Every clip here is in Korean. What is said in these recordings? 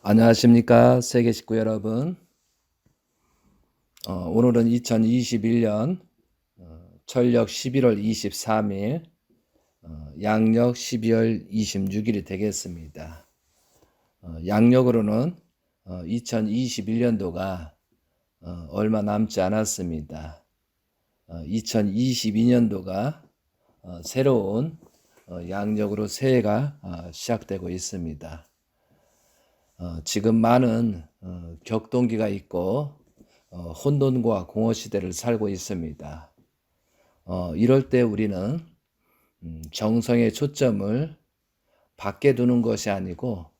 안녕하십니까 세계 식구 여러분. 오늘은 2021년 철력 11월 23일 양력 12월 26일이 되겠습니다. 양력으로는 2021년도가 얼마 남지 않았습니다. 2022년도가 새로운 양력으로 새해가 시작되고 있습니다. 지금 많은 격동기가 있고 혼돈과 공허 시대를 살고 있습니다. 이럴 때 우리는 정성의 초점을 밖에 두는 것이 아니고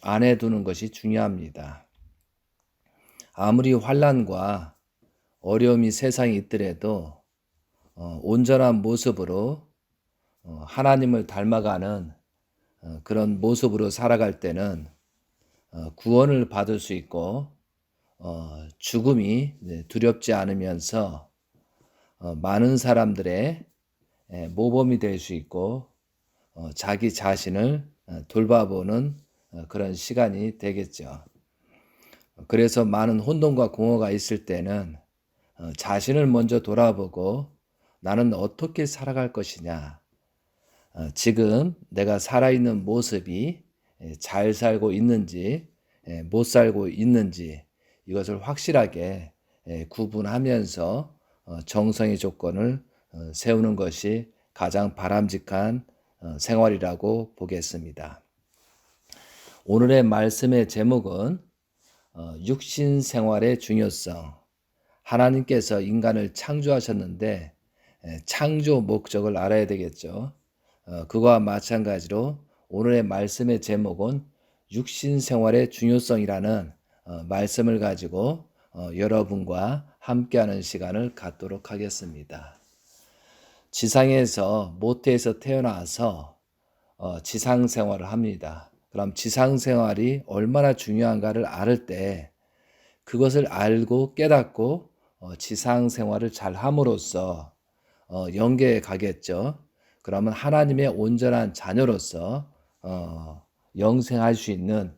안에 두는 것이 중요합니다. 아무리 환난과 어려움이 세상에 있더라도 온전한 모습으로 하나님을 닮아가는 그런 모습으로 살아갈 때는 구원을 받을 수 있고 죽음이 두렵지 않으면서 많은 사람들의 모범이 될 수 있고 자기 자신을 돌봐보는 그런 시간이 되겠죠. 그래서 많은 혼돈과 공허가 있을 때는 자신을 먼저 돌아보고 나는 어떻게 살아갈 것이냐, 지금 내가 살아있는 모습이 잘 살고 있는지 못 살고 있는지 이것을 확실하게 구분하면서 정성의 조건을 세우는 것이 가장 바람직한 생활이라고 보겠습니다. 오늘의 말씀의 제목은 육신 생활의 중요성. 하나님께서 인간을 창조하셨는데 창조 목적을 알아야 되겠죠. 그와 마찬가지로 오늘의 말씀의 제목은 육신 생활의 중요성이라는 말씀을 가지고 여러분과 함께하는 시간을 갖도록 하겠습니다. 지상에서 모태에서 태어나서 지상 생활을 합니다. 그럼 지상 생활이 얼마나 중요한가를 알을 때 그것을 알고 깨닫고 지상 생활을 잘 함으로써 영계에 가겠죠. 그러면 하나님의 온전한 자녀로서 영생할 수 있는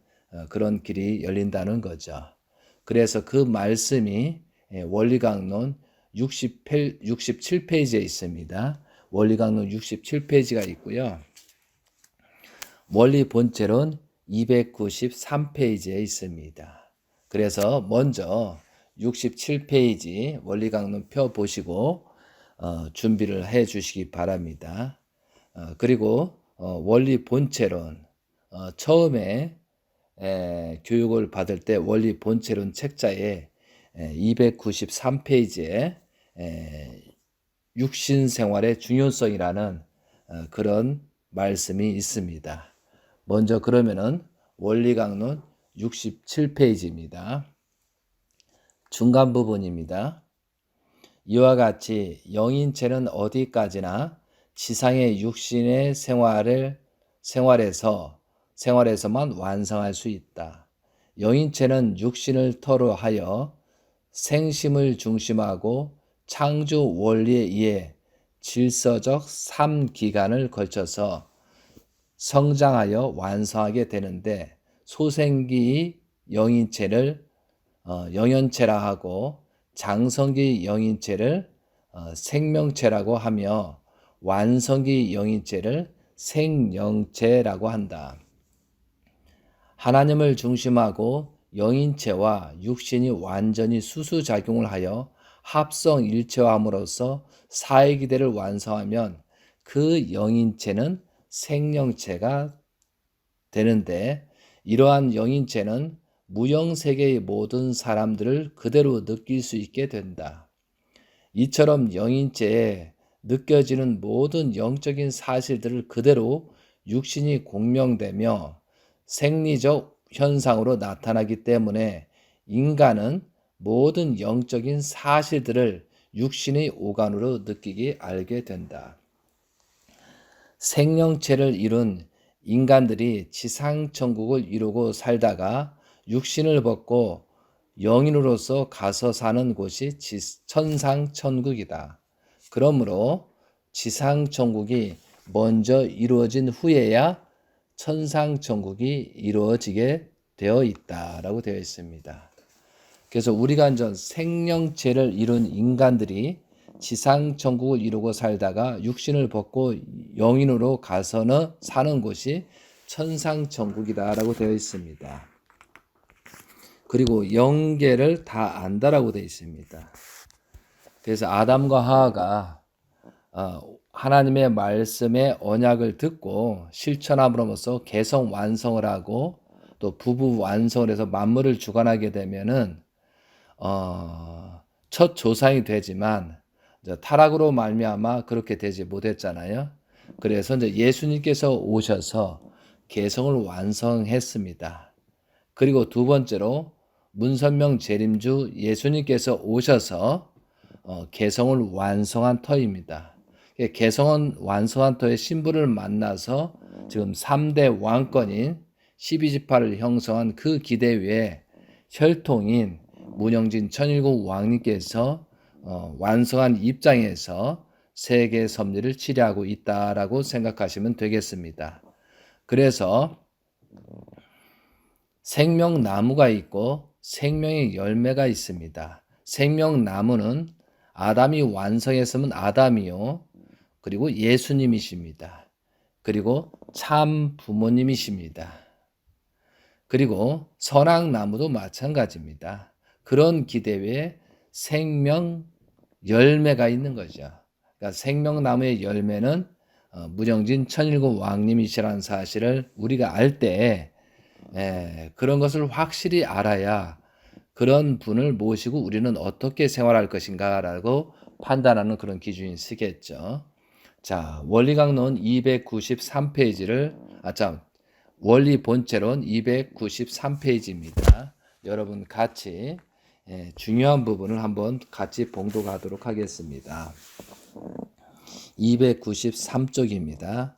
그런 길이 열린다는 거죠. 그래서 그 말씀이 원리강론 67페이지에 있습니다. 원리강론 67페이지가 있고요. 원리 본체론 293페이지에 있습니다. 그래서 먼저 67페이지 원리강론 펴 보시고 준비를 해 주시기 바랍니다. 그리고 원리 본체론 처음에 교육을 받을 때 원리 본체론 책자에 293페이지에 육신 생활의 중요성이라는 그런 말씀이 있습니다. 먼저 그러면은 원리 강론 67페이지입니다. 중간 부분입니다. 이와 같이 영인체는 어디까지나 지상의 육신의 생활에서만 완성할 수 있다. 영인체는 육신을 터로 하여 생심을 중심하고 창조 원리에 의해 질서적 3기간을 걸쳐서 성장하여 완성하게 되는데 소생기 영인체를 영연체라 하고 장성기 영인체를 생명체라고 하며 완성기 영인체를 생영체라고 한다. 하나님을 중심하고 영인체와 육신이 완전히 수수작용을 하여 합성일체화함으로써 사회기대를 완성하면 그 영인체는 생명체가 되는데 이러한 영인체는 무형세계의 모든 사람들을 그대로 느낄 수 있게 된다. 이처럼 영인체에 느껴지는 모든 영적인 사실들을 그대로 육신이 공명되며 생리적 현상으로 나타나기 때문에 인간은 모든 영적인 사실들을 육신의 오감으로 느끼게 알게 된다. 생명체를 이룬 인간들이 지상천국을 이루고 살다가 육신을 벗고 영인으로서 가서 사는 곳이 천상천국이다. 그러므로 지상천국이 먼저 이루어진 후에야 천상천국이 이루어지게 되어 있다라고 되어 있습니다. 그래서 우리가 이제 생명체를 이룬 인간들이 지상 천국을 이루고 살다가 육신을 벗고 영인으로 가서는 사는 곳이 천상 천국이다라고 되어 있습니다. 그리고 영계를 다 안다라고 되어 있습니다. 그래서 아담과 하와가 하나님의 말씀의 언약을 듣고 실천함으로써 개성 완성을 하고 또 부부 완성을 해서 만물을 주관하게 되면은 첫 조상이 되지만 타락으로 말미암아 그렇게 되지 못했잖아요. 그래서 이제 예수님께서 오셔서 개성을 완성했습니다. 그리고 두 번째로 문선명 재림주 예수님께서 오셔서 개성을 완성한 터입니다. 개성은 완성한 터의 신부를 만나서 지금 3대 왕권인 12지파를 형성한 그 기대 위에 혈통인 문영진 천일국 왕님께서 완성한 입장에서 세계 섭리를 치료하고 있다라고 생각하시면 되겠습니다. 그래서 생명나무가 있고 생명의 열매가 있습니다. 생명나무는 아담이 완성했으면 아담이요. 그리고 예수님이십니다. 그리고 참 부모님이십니다. 그리고 선악나무도 마찬가지입니다. 그런 기대에 생명 열매가 있는 거죠. 그러니까 생명나무의 열매는 무정진 천일국 왕님이시라는 사실을 우리가 알 때 그런 것을 확실히 알아야 그런 분을 모시고 우리는 어떻게 생활할 것인가라고 판단하는 그런 기준이 쓰겠죠. 자, 원리강론 293페이지를 원리 본체론 293페이지입니다. 여러분 같이 중요한 부분을 한번 같이 봉독하도록 하겠습니다. 293쪽입니다.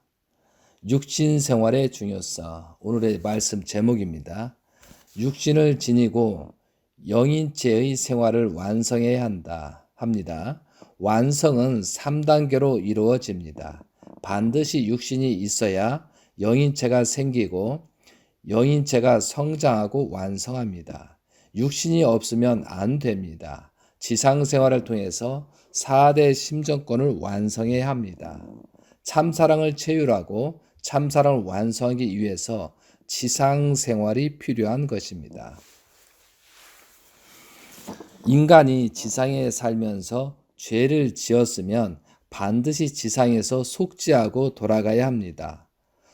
육신 생활의 중요성. 오늘의 말씀 제목입니다. 육신을 지니고 영인체의 생활을 완성해야 합니다. 완성은 3단계로 이루어집니다. 반드시 육신이 있어야 영인체가 생기고 영인체가 성장하고 완성합니다. 육신이 없으면 안 됩니다. 지상생활을 통해서 4대 심정권을 완성해야 합니다. 참사랑을 체휼하고 참사랑을 완성하기 위해서 지상생활이 필요한 것입니다. 인간이 지상에 살면서 죄를 지었으면 반드시 지상에서 속죄하고 돌아가야 합니다.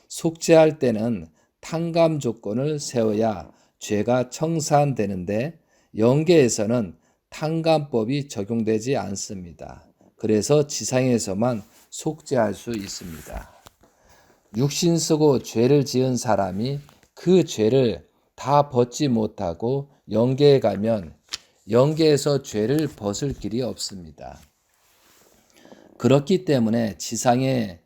속죄할 때는 탕감 조건을 세워야 죄가 청산되는데 영계에서는 탕감법이 적용되지 않습니다. 그래서 지상에서만 속죄할 수 있습니다. 육신 쓰고 죄를 지은 사람이 그 죄를 다 벗지 못하고 영계에 가면 영계에서 죄를 벗을 길이 없습니다. 그렇기 때문에 지상의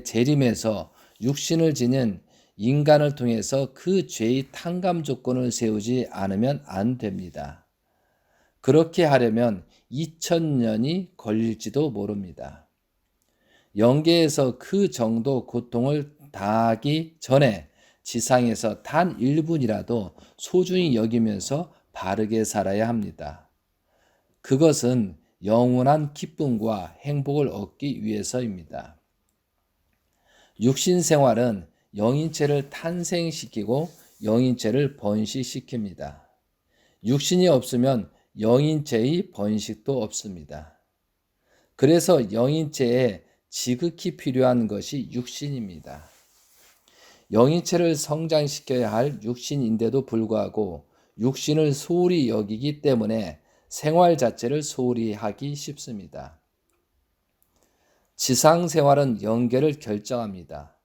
재림에서 육신을 지닌 인간을 통해서 그 죄의 탕감 조건을 세우지 않으면 안 됩니다. 그렇게 하려면 2000년이 걸릴지도 모릅니다. 영계에서 그 정도 고통을 당하기 전에 지상에서 단 1분이라도 소중히 여기면서 바르게 살아야 합니다. 그것은 영원한 기쁨과 행복을 얻기 위해서입니다. 육신 생활은 영인체를 탄생시키고 영인체를 번식시킵니다. 육신이 없으면 영인체의 번식도 없습니다. 그래서 영인체에 지극히 필요한 것이 육신입니다. 영인체를 성장시켜야 할 육신인데도 불구하고 육신을 소홀히 여기기 때문에 생활 자체를 소홀히 하기 쉽습니다. 지상 생활은 영계를 결정합니다.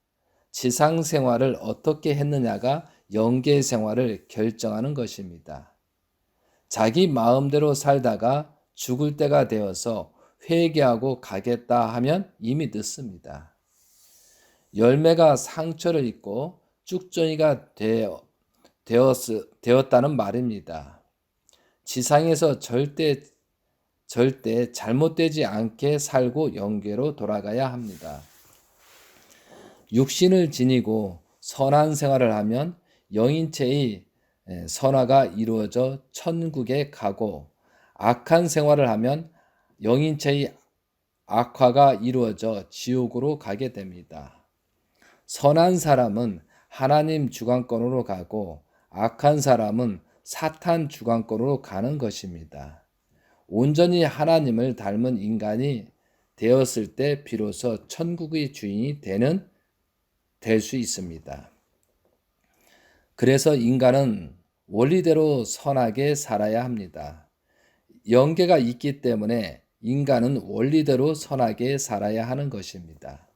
지상 생활을 어떻게 했느냐가 영계 생활을 결정하는 것입니다. 자기 마음대로 살다가 죽을 때가 되어서 회개하고 가겠다 하면 이미 늦습니다. 열매가 상처를 입고 쭉정이가 되었다는 말입니다. 지상에서 절대 잘못되지 않게 살고 영계로 돌아가야 합니다. 육신을 지니고 선한 생활을 하면 영인체의 선화가 이루어져 천국에 가고, 악한 생활을 하면 영인체의 악화가 이루어져 지옥으로 가게 됩니다. 선한 사람은 하나님 주관권으로 가고, 악한 사람은 사탄 주관권으로 가는 것입니다. 온전히 하나님을 닮은 인간이 되었을 때 비로소 천국의 주인이 될 수 있습니다. 그래서 인간은 원리대로 선하게 살아야 합니다. 영계가 있기 때문에 인간은 원리대로 선하게 살아야 하는 것입니다.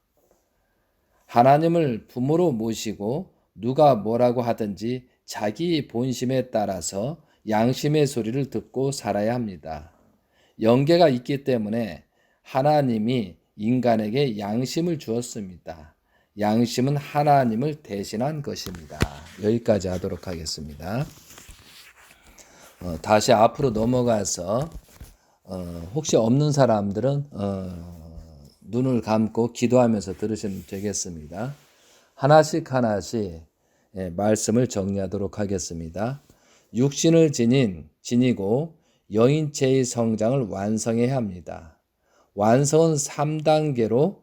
하나님을 부모로 모시고 누가 뭐라고 하든지 자기 본심에 따라서 양심의 소리를 듣고 살아야 합니다. 영계가 있기 때문에 하나님이 인간에게 양심을 주었습니다. 양심은 하나님을 대신한 것입니다. 여기까지 하도록 하겠습니다. 다시 앞으로 넘어가서 혹시 없는 사람들은 눈을 감고 기도하면서 들으시면 되겠습니다. 하나씩 말씀을 정리하도록 하겠습니다. 육신을 지니고 영인체의 성장을 완성해야 합니다. 완성은 3단계로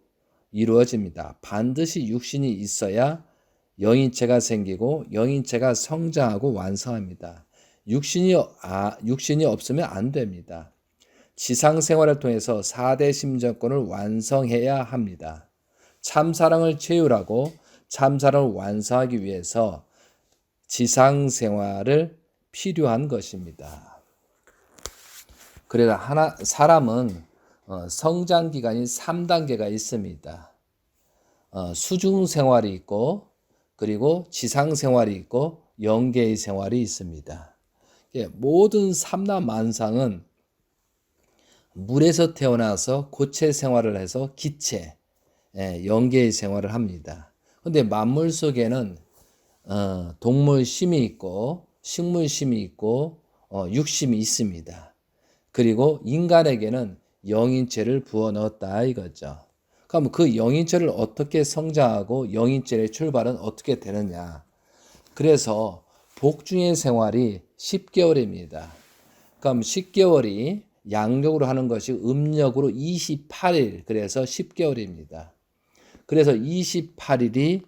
이루어집니다. 반드시 육신이 있어야 영인체가 생기고 영인체가 성장하고 완성합니다. 육신이 없으면 안 됩니다. 지상생활을 통해서 4대 심정권을 완성해야 합니다. 참사랑을 채우라고 참사랑을 완성하기 위해서 지상생활을 필요한 것입니다. 그래서 사람은 성장기간이 3단계가 있습니다. 수중생활이 있고, 그리고 지상생활이 있고, 영계의 생활이 있습니다. 모든 삼라만상은 물에서 태어나서 고체 생활을 해서 기체, 영계의 생활을 합니다. 그런데 만물 속에는 동물 심이 있고, 식물 심이 있고, 육심이 있습니다. 그리고 인간에게는 영인체를 부어 넣었다 이거죠. 그럼 그 영인체를 어떻게 성장하고 영인체의 출발은 어떻게 되느냐. 그래서 복중의 생활이 10개월입니다. 그럼 10개월이 양력으로 하는 것이 음력으로 28일, 그래서 10개월입니다. 그래서 28일이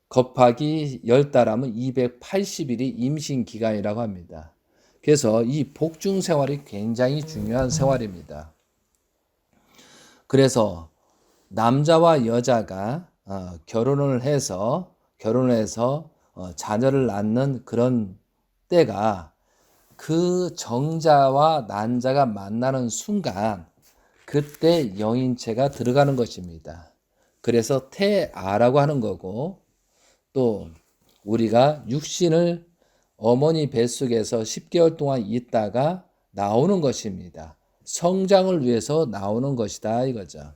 곱하기 10달 하면 280일이 임신 기간이라고 합니다. 그래서 이 복중 생활이 굉장히 중요한 생활입니다. 그래서 남자와 여자가 결혼을 해서 자녀를 낳는 그런 때가 그 정자와 난자가 만나는 순간 그때 영인체가 들어가는 것입니다. 그래서 태아라고 하는 거고, 또 우리가 육신을 어머니 뱃속에서 10개월 동안 있다가 나오는 것입니다. 성장을 위해서 나오는 것이다 이거죠.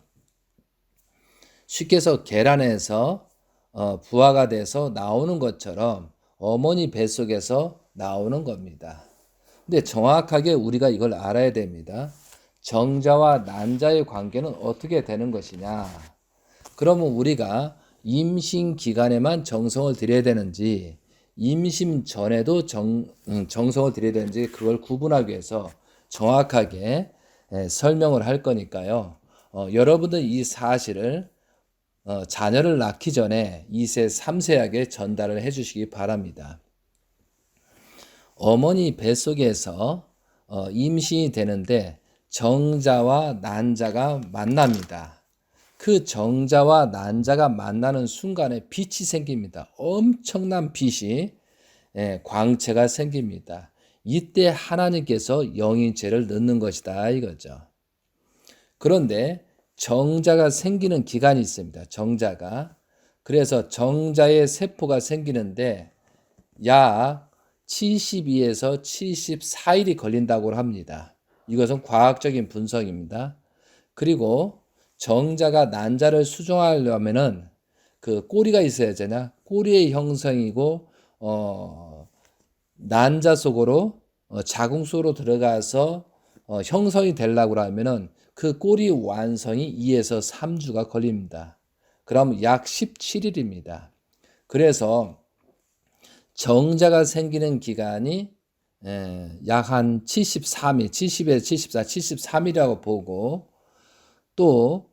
쉽게 해서 계란에서 부화가 돼서 나오는 것처럼 어머니 뱃속에서 나오는 겁니다. 근데 정확하게 우리가 이걸 알아야 됩니다. 정자와 난자의 관계는 어떻게 되는 것이냐. 그러면 우리가 임신 기간에만 정성을 들여야 되는지, 임신 전에도 정성을 들여야 되는지, 그걸 구분하기 위해서 정확하게 설명을 할 거니까요. 여러분들 이 사실을 자녀를 낳기 전에 2세, 3세에게 전달을 해 주시기 바랍니다. 어머니 뱃속에서 임신이 되는데 정자와 난자가 만납니다. 그 정자와 난자가 만나는 순간에 빛이 생깁니다. 엄청난 빛이, 광채가 생깁니다. 이때 하나님께서 영인체를 넣는 것이다 이거죠. 그런데 정자가 생기는 기간이 있습니다. 정자가. 그래서 정자의 세포가 생기는데 약 72에서 74일이 걸린다고 합니다. 이것은 과학적인 분석입니다. 그리고 정자가 난자를 수정하려면은 그 꼬리가 있어야 되나? 꼬리의 형성이고 난자 속으로 자궁 속으로 들어가서 형성이 되려고 하면은 그 꼬리 완성이 2에서 3주가 걸립니다. 그럼 약 17일입니다. 그래서 정자가 생기는 기간이 약 한 73일, 70에서 74, 73일이라고 보고 또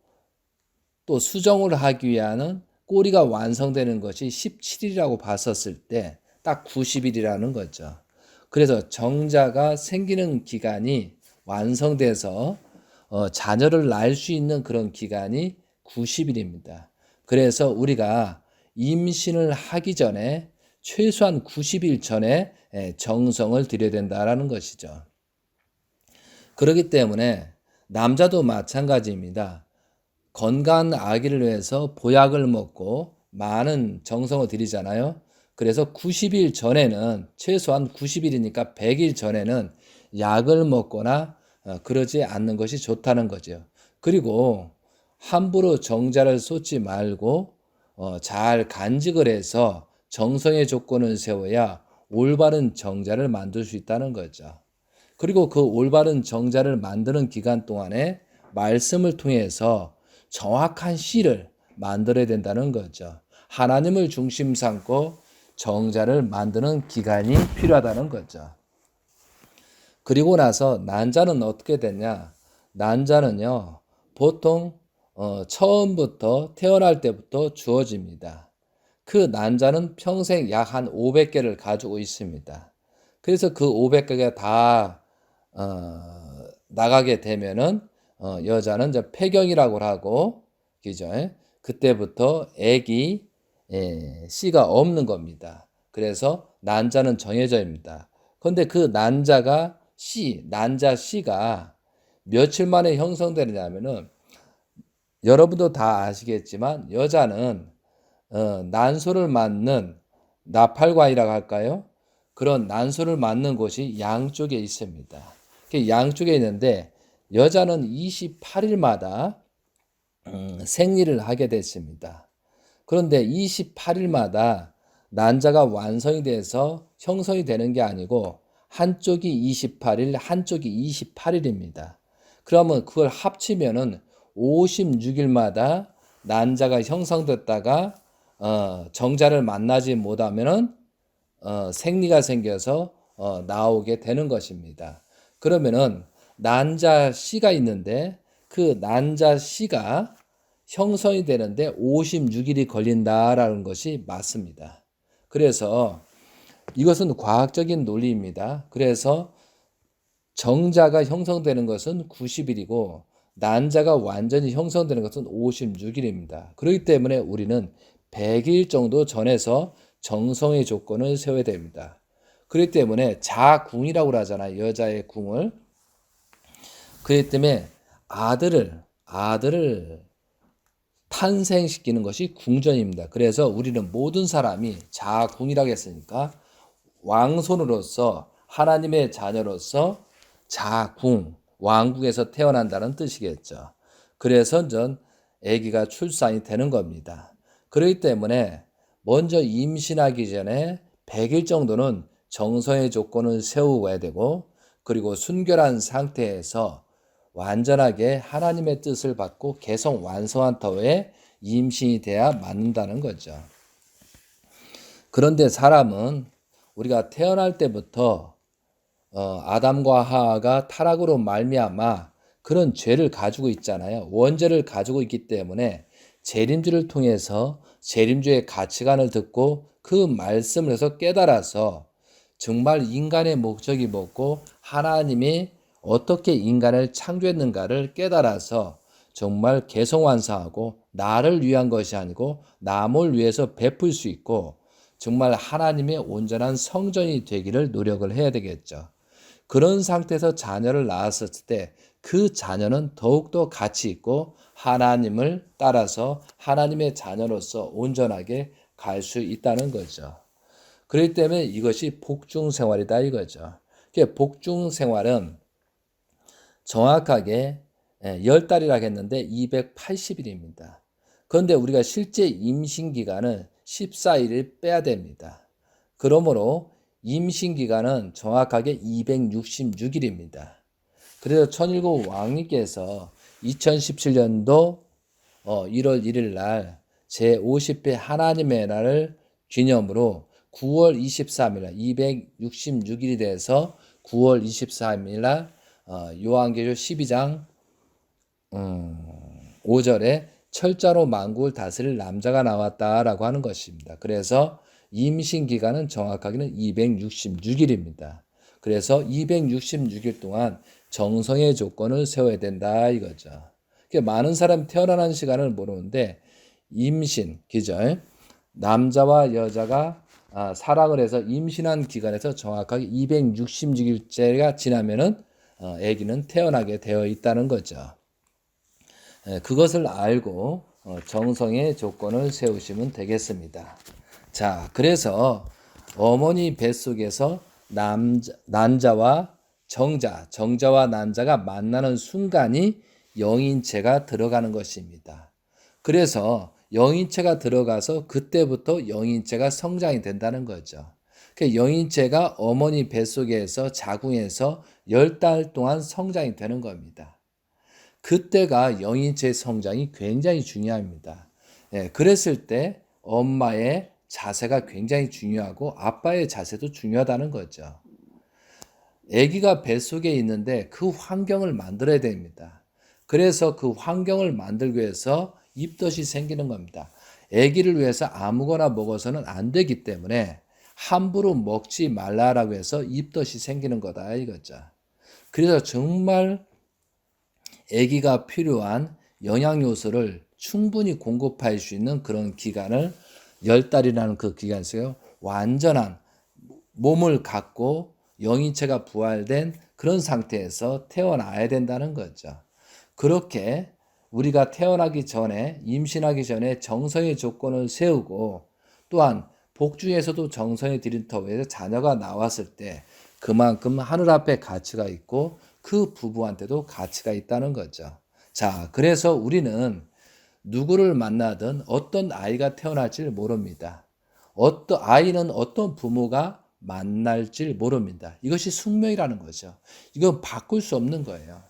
수정을 하기 위한 꼬리가 완성되는 것이 17일이라고 봤었을 때 딱 90일이라는 거죠. 그래서 정자가 생기는 기간이 완성돼서 자녀를 낳을 수 있는 그런 기간이 90일입니다. 그래서 우리가 임신을 하기 전에 최소한 90일 전에 정성을 들여야 된다라는 것이죠. 그렇기 때문에 남자도 마찬가지입니다. 건강한 아기를 위해서 보약을 먹고 많은 정성을 들이잖아요. 그래서 90일 전에는 최소한 90일이니까 100일 전에는 약을 먹거나 그러지 않는 것이 좋다는 거죠. 그리고 함부로 정자를 쏟지 말고 잘 간직을 해서 정성의 조건을 세워야 올바른 정자를 만들 수 있다는 거죠. 그리고 그 올바른 정자를 만드는 기간 동안에 말씀을 통해서 정확한 씨를 만들어야 된다는 거죠. 하나님을 중심 삼고 정자를 만드는 기간이 필요하다는 거죠. 그리고 나서 난자는 어떻게 되냐? 난자는요, 보통 처음부터 태어날 때부터 주어집니다. 그 난자는 평생 약 한 500개를 가지고 있습니다. 그래서 그 500개가 다 나가게 되면은 여자는 이제 폐경이라고 하고, 그죠? 그때부터 아기 씨가 없는 겁니다. 그래서 난자는 정해져입니다. 그런데 그 난자 씨가 며칠 만에 형성되느냐면은 여러분도 다 아시겠지만 여자는 난소를 맞는 나팔관이라고 할까요? 그런 난소를 맞는 곳이 양쪽에 있습니다. 양쪽에 있는데 여자는 28일마다 생리를 하게 됐습니다. 그런데 28일마다 난자가 완성이 돼서 형성이 되는 게 아니고 한쪽이 28일, 한쪽이 28일입니다. 그러면 그걸 합치면은 56일마다 난자가 형성됐다가 정자를 만나지 못하면은 생리가 생겨서 나오게 되는 것입니다. 그러면은 난자 씨가 있는데 그 난자 씨가 형성이 되는데 56일이 걸린다라는 것이 맞습니다. 그래서 이것은 과학적인 논리입니다. 그래서 정자가 형성되는 것은 90일이고 난자가 완전히 형성되는 것은 56일입니다. 그렇기 때문에 우리는 100일 정도 전에서 정성의 조건을 세워야 됩니다. 그렇기 때문에 자궁이라고 하잖아요. 여자의 궁을. 그렇기 때문에 아들을 탄생시키는 것이 궁전입니다. 그래서 우리는 모든 사람이 자궁이라고 했으니까 왕손으로서 하나님의 자녀로서 자궁, 왕국에서 태어난다는 뜻이겠죠. 그래서 전 아기가 출산이 되는 겁니다. 그렇기 때문에 먼저 임신하기 전에 100일 정도는 정성의 조건을 세워야 되고 그리고 순결한 상태에서 완전하게 하나님의 뜻을 받고 개성 완성한 터에 임신이 돼야 맞는다는 거죠. 그런데 사람은 우리가 태어날 때부터 아담과 하와가 타락으로 말미암아 그런 죄를 가지고 있잖아요. 원죄를 가지고 있기 때문에 재림주를 통해서 재림주의 가치관을 듣고 그 말씀을 해서 깨달아서 정말 인간의 목적이 뭐고 하나님이 어떻게 인간을 창조했는가를 깨달아서 정말 개성완성하고 나를 위한 것이 아니고 남을 위해서 베풀 수 있고 정말 하나님의 온전한 성전이 되기를 노력을 해야 되겠죠. 그런 상태에서 자녀를 낳았을 때 그 자녀는 더욱더 가치 있고 하나님을 따라서 하나님의 자녀로서 온전하게 갈 수 있다는 거죠. 그렇기 때문에 이것이 복중 생활이다 이거죠. 복중 생활은 정확하게 10달이라고 했는데 280일입니다. 그런데 우리가 실제 임신 기간은 14일을 빼야 됩니다. 그러므로 임신 기간은 정확하게 266일입니다. 그래서 천일국 왕님께서 2017년도 1월 1일 날 제50회 하나님의 날을 기념으로 9월 23일 날 266일이 돼서 9월 23일 날 요한계시록 12장 5절에 철자로 만국을 다스릴 남자가 나왔다라고 하는 것입니다. 그래서 임신 기간은 정확하게는 266일입니다. 그래서 266일 동안 정성의 조건을 세워야 된다 이거죠. 많은 사람이 태어나는 시간을 모르는데 임신 기절 남자와 여자가 사랑을 해서 임신한 기간에서 정확하게 266일째가 지나면은 아기는 태어나게 되어 있다는 거죠. 그것을 알고 정성의 조건을 세우시면 되겠습니다. 자, 그래서 어머니 뱃속에서 난자와 정자와 난자가 만나는 순간이 영인체가 들어가는 것입니다. 그래서 영인체가 들어가서 그때부터 영인체가 성장이 된다는 거죠. 영인체가 어머니 뱃속에서 자궁에서 10달 동안 성장이 되는 겁니다. 그때가 영인체의 성장이 굉장히 중요합니다. 그랬을 때 엄마의 자세가 굉장히 중요하고 아빠의 자세도 중요하다는 거죠. 아기가 뱃속에 있는데 그 환경을 만들어야 됩니다. 그래서 그 환경을 만들기 위해서 입덧이 생기는 겁니다. 아기를 위해서 아무거나 먹어서는 안 되기 때문에 함부로 먹지 말라라고 해서 입덧이 생기는 거다 이거죠. 그래서 정말 아기가 필요한 영양요소를 충분히 공급할 수 있는 그런 기간을 10달이라는 그 기간에서요. 완전한 몸을 갖고 영인체가 부활된 그런 상태에서 태어나야 된다는 거죠. 그렇게 우리가 태어나기 전에 임신하기 전에 정성의 조건을 세우고 또한 복중에서도 정성의 디딤터에서 자녀가 나왔을 때 그만큼 하늘 앞에 가치가 있고 그 부부한테도 가치가 있다는 거죠. 자, 그래서 우리는 누구를 만나든 어떤 아이가 태어날지 모릅니다. 어떤 아이는 어떤 부모가 만날지 모릅니다. 이것이 숙명이라는 거죠. 이건 바꿀 수 없는 거예요.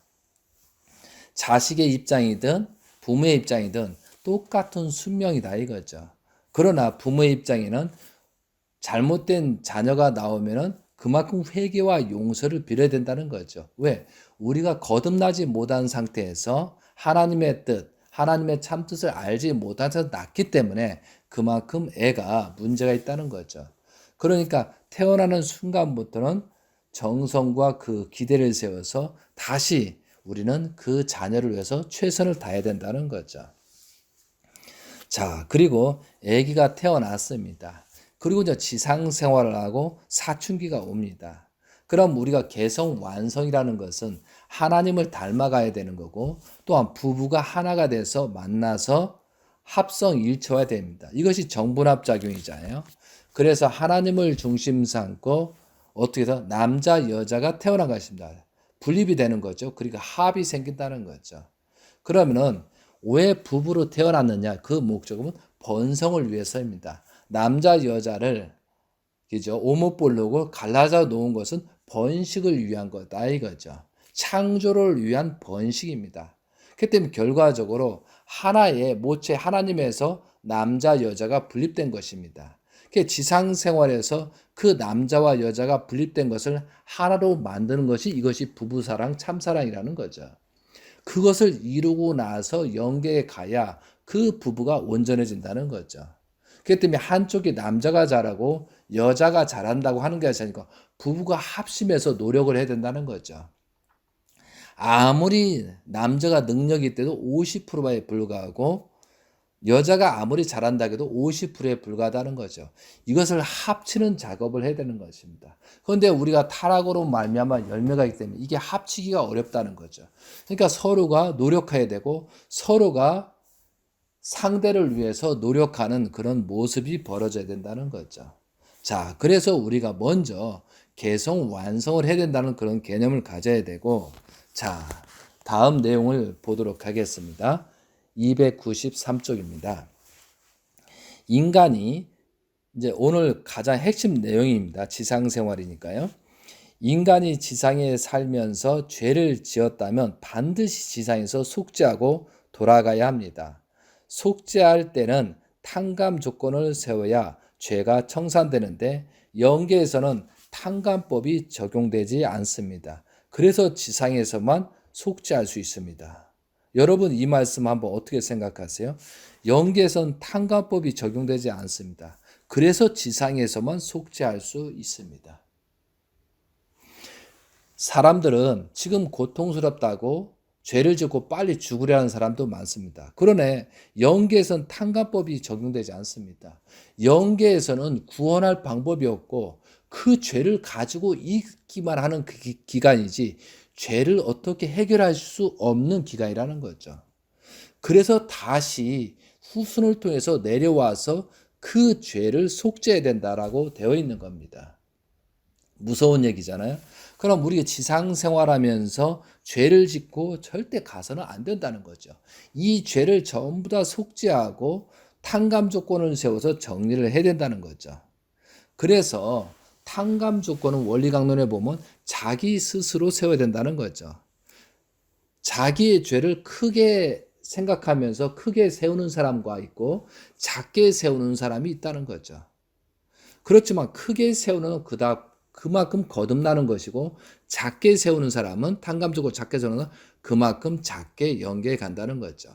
자식의 입장이든 부모의 입장이든 똑같은 숙명이다 이거죠. 그러나 부모의 입장에는 잘못된 자녀가 나오면은 그만큼 회개와 용서를 빌어야 된다는 거죠. 왜? 우리가 거듭나지 못한 상태에서 하나님의 뜻, 하나님의 참뜻을 알지 못해서 낳기 때문에 그만큼 애가 문제가 있다는 거죠. 그러니까 태어나는 순간부터는 정성과 그 기대를 세워서 다시 우리는 그 자녀를 위해서 최선을 다해야 된다는 거죠. 자, 그리고 아기가 태어났습니다. 그리고 이제 지상 생활을 하고 사춘기가 옵니다. 그럼 우리가 개성 완성이라는 것은 하나님을 닮아가야 되는 거고 또한 부부가 하나가 돼서 만나서 합성 일처해야 됩니다. 이것이 정분합작용이잖아요. 그래서 하나님을 중심 삼고 어떻게 해서 남자 여자가 태어난 것입니다. 분립이 되는 거죠. 그러니까 합이 생긴다는 거죠. 그러면은 왜 부부로 태어났느냐? 그 목적은 번성을 위해서입니다. 남자 여자를 그죠? 오목볼록을 갈라져 놓은 것은 번식을 위한 거다 이거죠. 창조를 위한 번식입니다. 그렇기 때문에 결과적으로 하나의 모체 하나님에서 남자 여자가 분립된 것입니다. 지상 생활에서 그 남자와 여자가 분립된 것을 하나로 만드는 것이 이것이 부부사랑 참사랑이라는 거죠. 그것을 이루고 나서 영계에 가야 그 부부가 온전해진다는 거죠. 그렇기 때문에 한쪽이 남자가 잘하고 여자가 잘한다고 하는 게 아니라 부부가 합심해서 노력을 해야 된다는 거죠. 아무리 남자가 능력이 있대도 50%에 불과하고 여자가 아무리 잘한다 해도 50%에 불과하다는 거죠. 이것을 합치는 작업을 해야 되는 것입니다. 그런데 우리가 타락으로 말미암아 열매가 있기 때문에 이게 합치기가 어렵다는 거죠. 그러니까 서로가 노력해야 되고 서로가 상대를 위해서 노력하는 그런 모습이 벌어져야 된다는 거죠. 자, 그래서 우리가 먼저 개성 완성을 해야 된다는 그런 개념을 가져야 되고, 자, 다음 내용을 보도록 하겠습니다. 293쪽입니다. 인간이 이제 오늘 가장 핵심 내용입니다. 지상 생활이니까요. 인간이 지상에 살면서 죄를 지었다면 반드시 지상에서 속죄하고 돌아가야 합니다. 속죄할 때는 탕감 조건을 세워야 죄가 청산되는데 영계에서는 탕감법이 적용되지 않습니다. 그래서 지상에서만 속죄할 수 있습니다. 여러분 이 말씀 한번 어떻게 생각하세요? 영계에선 탕감법이 적용되지 않습니다. 그래서 지상에서만 속죄할 수 있습니다. 사람들은 지금 고통스럽다고 죄를 짓고 빨리 죽으려는 사람도 많습니다. 그러나 영계에선 탕감법이 적용되지 않습니다. 영계에서는 구원할 방법이 없고 그 죄를 가지고 있기만 하는 그 기간이지 죄를 어떻게 해결할 수 없는 기간이라는 거죠. 그래서 다시 후손을 통해서 내려와서 그 죄를 속죄해야 된다라고 되어 있는 겁니다. 무서운 얘기잖아요. 그럼 우리가 지상 생활하면서 죄를 짓고 절대 가서는 안 된다는 거죠. 이 죄를 전부 다 속죄하고 탕감 조건을 세워서 정리를 해야 된다는 거죠. 그래서 탕감 조건은 원리 강론에 보면 자기 스스로 세워야 된다는 거죠. 자기의 죄를 크게 생각하면서 크게 세우는 사람과 있고 작게 세우는 사람이 있다는 거죠. 그렇지만 크게 세우는 그만큼 거듭나는 것이고 작게 세우는 사람은 탕감적으로 작게 세우는 그만큼 작게 영계에 간다는 거죠.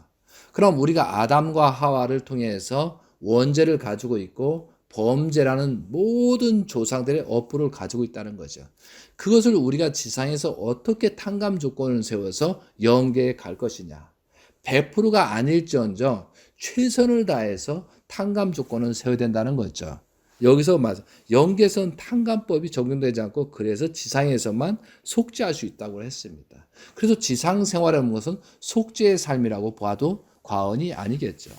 그럼 우리가 아담과 하와를 통해서 원죄를 가지고 있고 범죄라는 모든 조상들의 업부를 가지고 있다는 거죠. 그것을 우리가 지상에서 어떻게 탕감 조건을 세워서 영계에 갈 것이냐. 100%가 아닐지언정 최선을 다해서 탕감 조건을 세워야 된다는 거죠. 여기서 맞아. 영계선 탕감법이 적용되지 않고 그래서 지상에서만 속죄할 수 있다고 했습니다. 그래서 지상 생활하는 것은 속죄의 삶이라고 봐도 과언이 아니겠죠.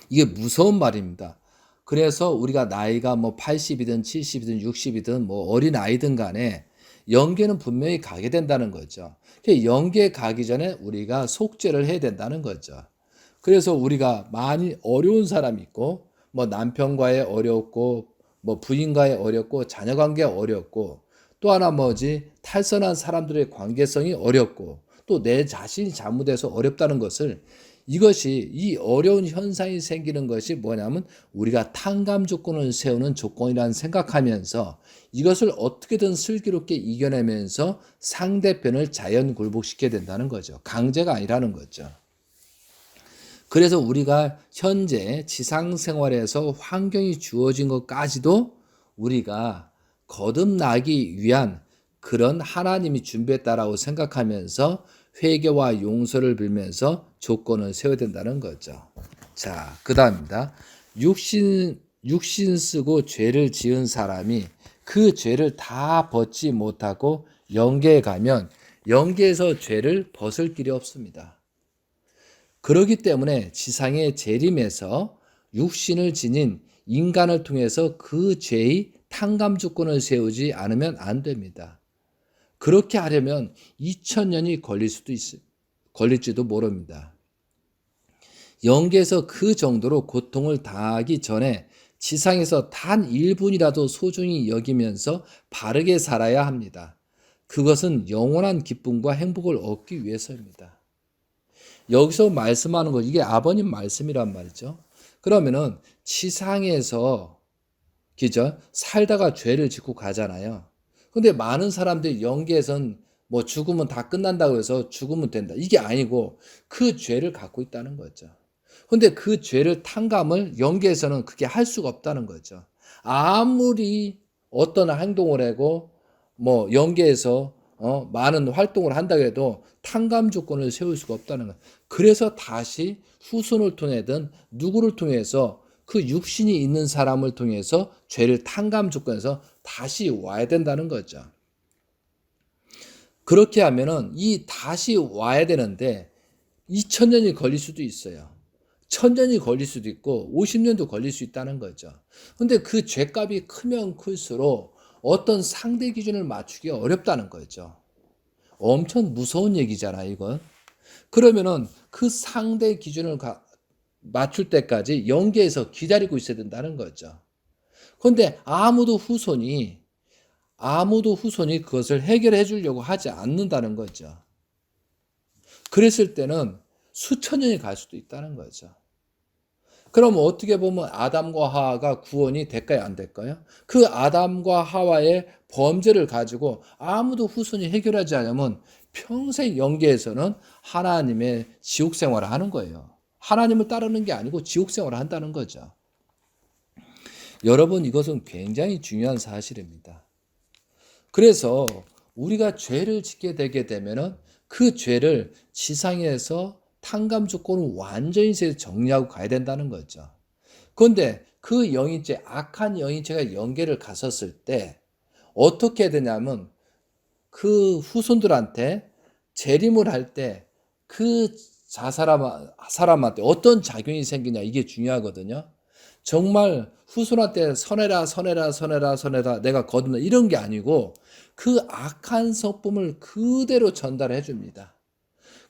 이게 무서운 말입니다. 그래서 우리가 나이가 뭐 80이든 70이든 60이든 뭐 어린 아이든 간에 영계는 분명히 가게 된다는 거죠. 영계에 가기 전에 우리가 속죄를 해야 된다는 거죠. 그래서 우리가 많이 어려운 사람이 있고 뭐 남편과의 어렵고 뭐 부인과의 어렵고 자녀 관계 어렵고 또 하나 뭐지 탈선한 사람들의 관계성이 어렵고 또 내 자신이 잘못해서 어렵다는 것을 이것이 이 어려운 현상이 생기는 것이 뭐냐면 우리가 탕감 조건을 세우는 조건이라는 생각하면서 이것을 어떻게든 슬기롭게 이겨내면서 상대편을 자연 굴복시켜야 된다는 거죠. 강제가 아니라는 거죠. 그래서 우리가 현재 지상 생활에서 환경이 주어진 것까지도 우리가 거듭나기 위한 그런 하나님이 준비했다라고 생각하면서 회개와 용서를 빌면서 조건을 세워야 된다는 거죠. 자, 그 다음입니다. 육신 쓰고 죄를 지은 사람이 그 죄를 다 벗지 못하고 영계에 가면 영계에서 죄를 벗을 길이 없습니다. 그렇기 때문에 지상의 재림에서 육신을 지닌 인간을 통해서 그 죄의 탕감 조건을 세우지 않으면 안 됩니다. 그렇게 하려면 2000년이 걸릴지도 모릅니다. 영계에서 그 정도로 고통을 당하기 전에 지상에서 단 1분이라도 소중히 여기면서 바르게 살아야 합니다. 그것은 영원한 기쁨과 행복을 얻기 위해서입니다. 여기서 말씀하는 거 이게 아버님 말씀이란 말이죠. 그러면은 지상에서 그죠? 살다가 죄를 짓고 가잖아요. 근데 많은 사람들이 영계에선 뭐 죽으면 다 끝난다고 해서 죽으면 된다. 이게 아니고 그 죄를 갖고 있다는 거죠. 근데 그 죄를 탕감을 영계에서는 그게 할 수가 없다는 거죠. 아무리 어떤 행동을 하고 뭐 영계에서 많은 활동을 한다고 해도 탕감 조건을 세울 수가 없다는 거예요. 그래서 다시 후손을 통해든 누구를 통해서 그 육신이 있는 사람을 통해서 죄를 탕감 조건에서 다시 와야 된다는 거죠. 그렇게 하면은 이 다시 와야 되는데 2000년이 걸릴 수도 있어요. 1000년이 걸릴 수도 있고 50년도 걸릴 수 있다는 거죠. 근데 그 죄값이 크면 클수록 어떤 상대 기준을 맞추기 어렵다는 거죠. 엄청 무서운 얘기잖아요, 이건. 그러면은 그 상대 기준을 맞출 때까지 영계에서 기다리고 있어야 된다는 거죠. 그런데 아무도 후손이 그것을 해결해 주려고 하지 않는다는 거죠. 그랬을 때는 수천 년이 갈 수도 있다는 거죠. 그럼 어떻게 보면 아담과 하와가 구원이 될까요? 안 될까요? 그 아담과 하와의 범죄를 가지고 아무도 후손이 해결하지 않으면 평생 영계에서는 하나님의 지옥 생활을 하는 거예요. 하나님을 따르는 게 아니고 지옥 생활을 한다는 거죠. 여러분, 이것은 굉장히 중요한 사실입니다. 그래서 우리가 죄를 짓게 되게 되면은 그 죄를 지상에서 탕감 조건을 완전히 정리하고 가야 된다는 거죠. 그런데 그 영인체, 악한 영인체가 영계를 갔었을 때 어떻게 되냐면 그 후손들한테 재림을 할 때 그 사람한테 어떤 작용이 생기냐, 이게 중요하거든요. 정말 후손한테 선해라 선해라 선해라 선해라 내가 거듭나 이런 게 아니고 그 악한 성품을 그대로 전달해 줍니다.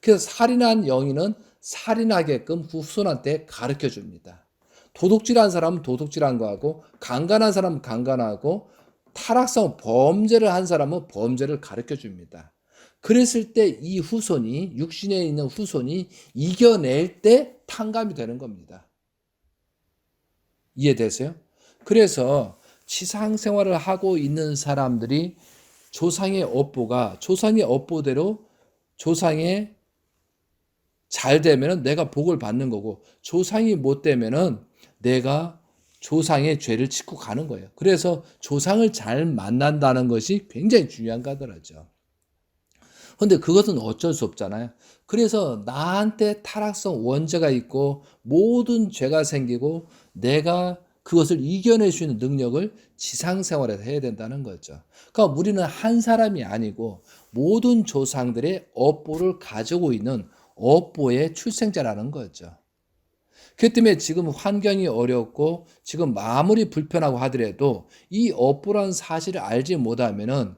그래서 살인한 영인은 살인하게끔 후손한테 가르쳐 줍니다. 도둑질한 사람은 도둑질한 거 하고 강간한 사람은 강간하고 타락성 범죄를 한 사람은 범죄를 가르쳐 줍니다. 그랬을 때 이 후손이, 육신에 있는 후손이 이겨낼 때 탕감이 되는 겁니다. 이해되세요? 그래서 지상 생활을 하고 있는 사람들이 조상의 업보가 조상의 업보대로 조상의 잘 되면은 내가 복을 받는 거고 조상이 못 되면은 내가 조상의 죄를 짓고 가는 거예요. 그래서 조상을 잘 만난다는 것이 굉장히 중요한 거더라죠. 근데 그것은 어쩔 수 없잖아요. 그래서 나한테 타락성 원죄가 있고 모든 죄가 생기고 내가 그것을 이겨낼 수 있는 능력을 지상생활에서 해야 된다는 거죠. 그러니까 우리는 한 사람이 아니고 모든 조상들의 업보를 가지고 있는 업보의 출생자라는 거죠. 그 때문에 지금 환경이 어렵고 지금 아무리 불편하고 하더라도 이 업보라는 사실을 알지 못하면은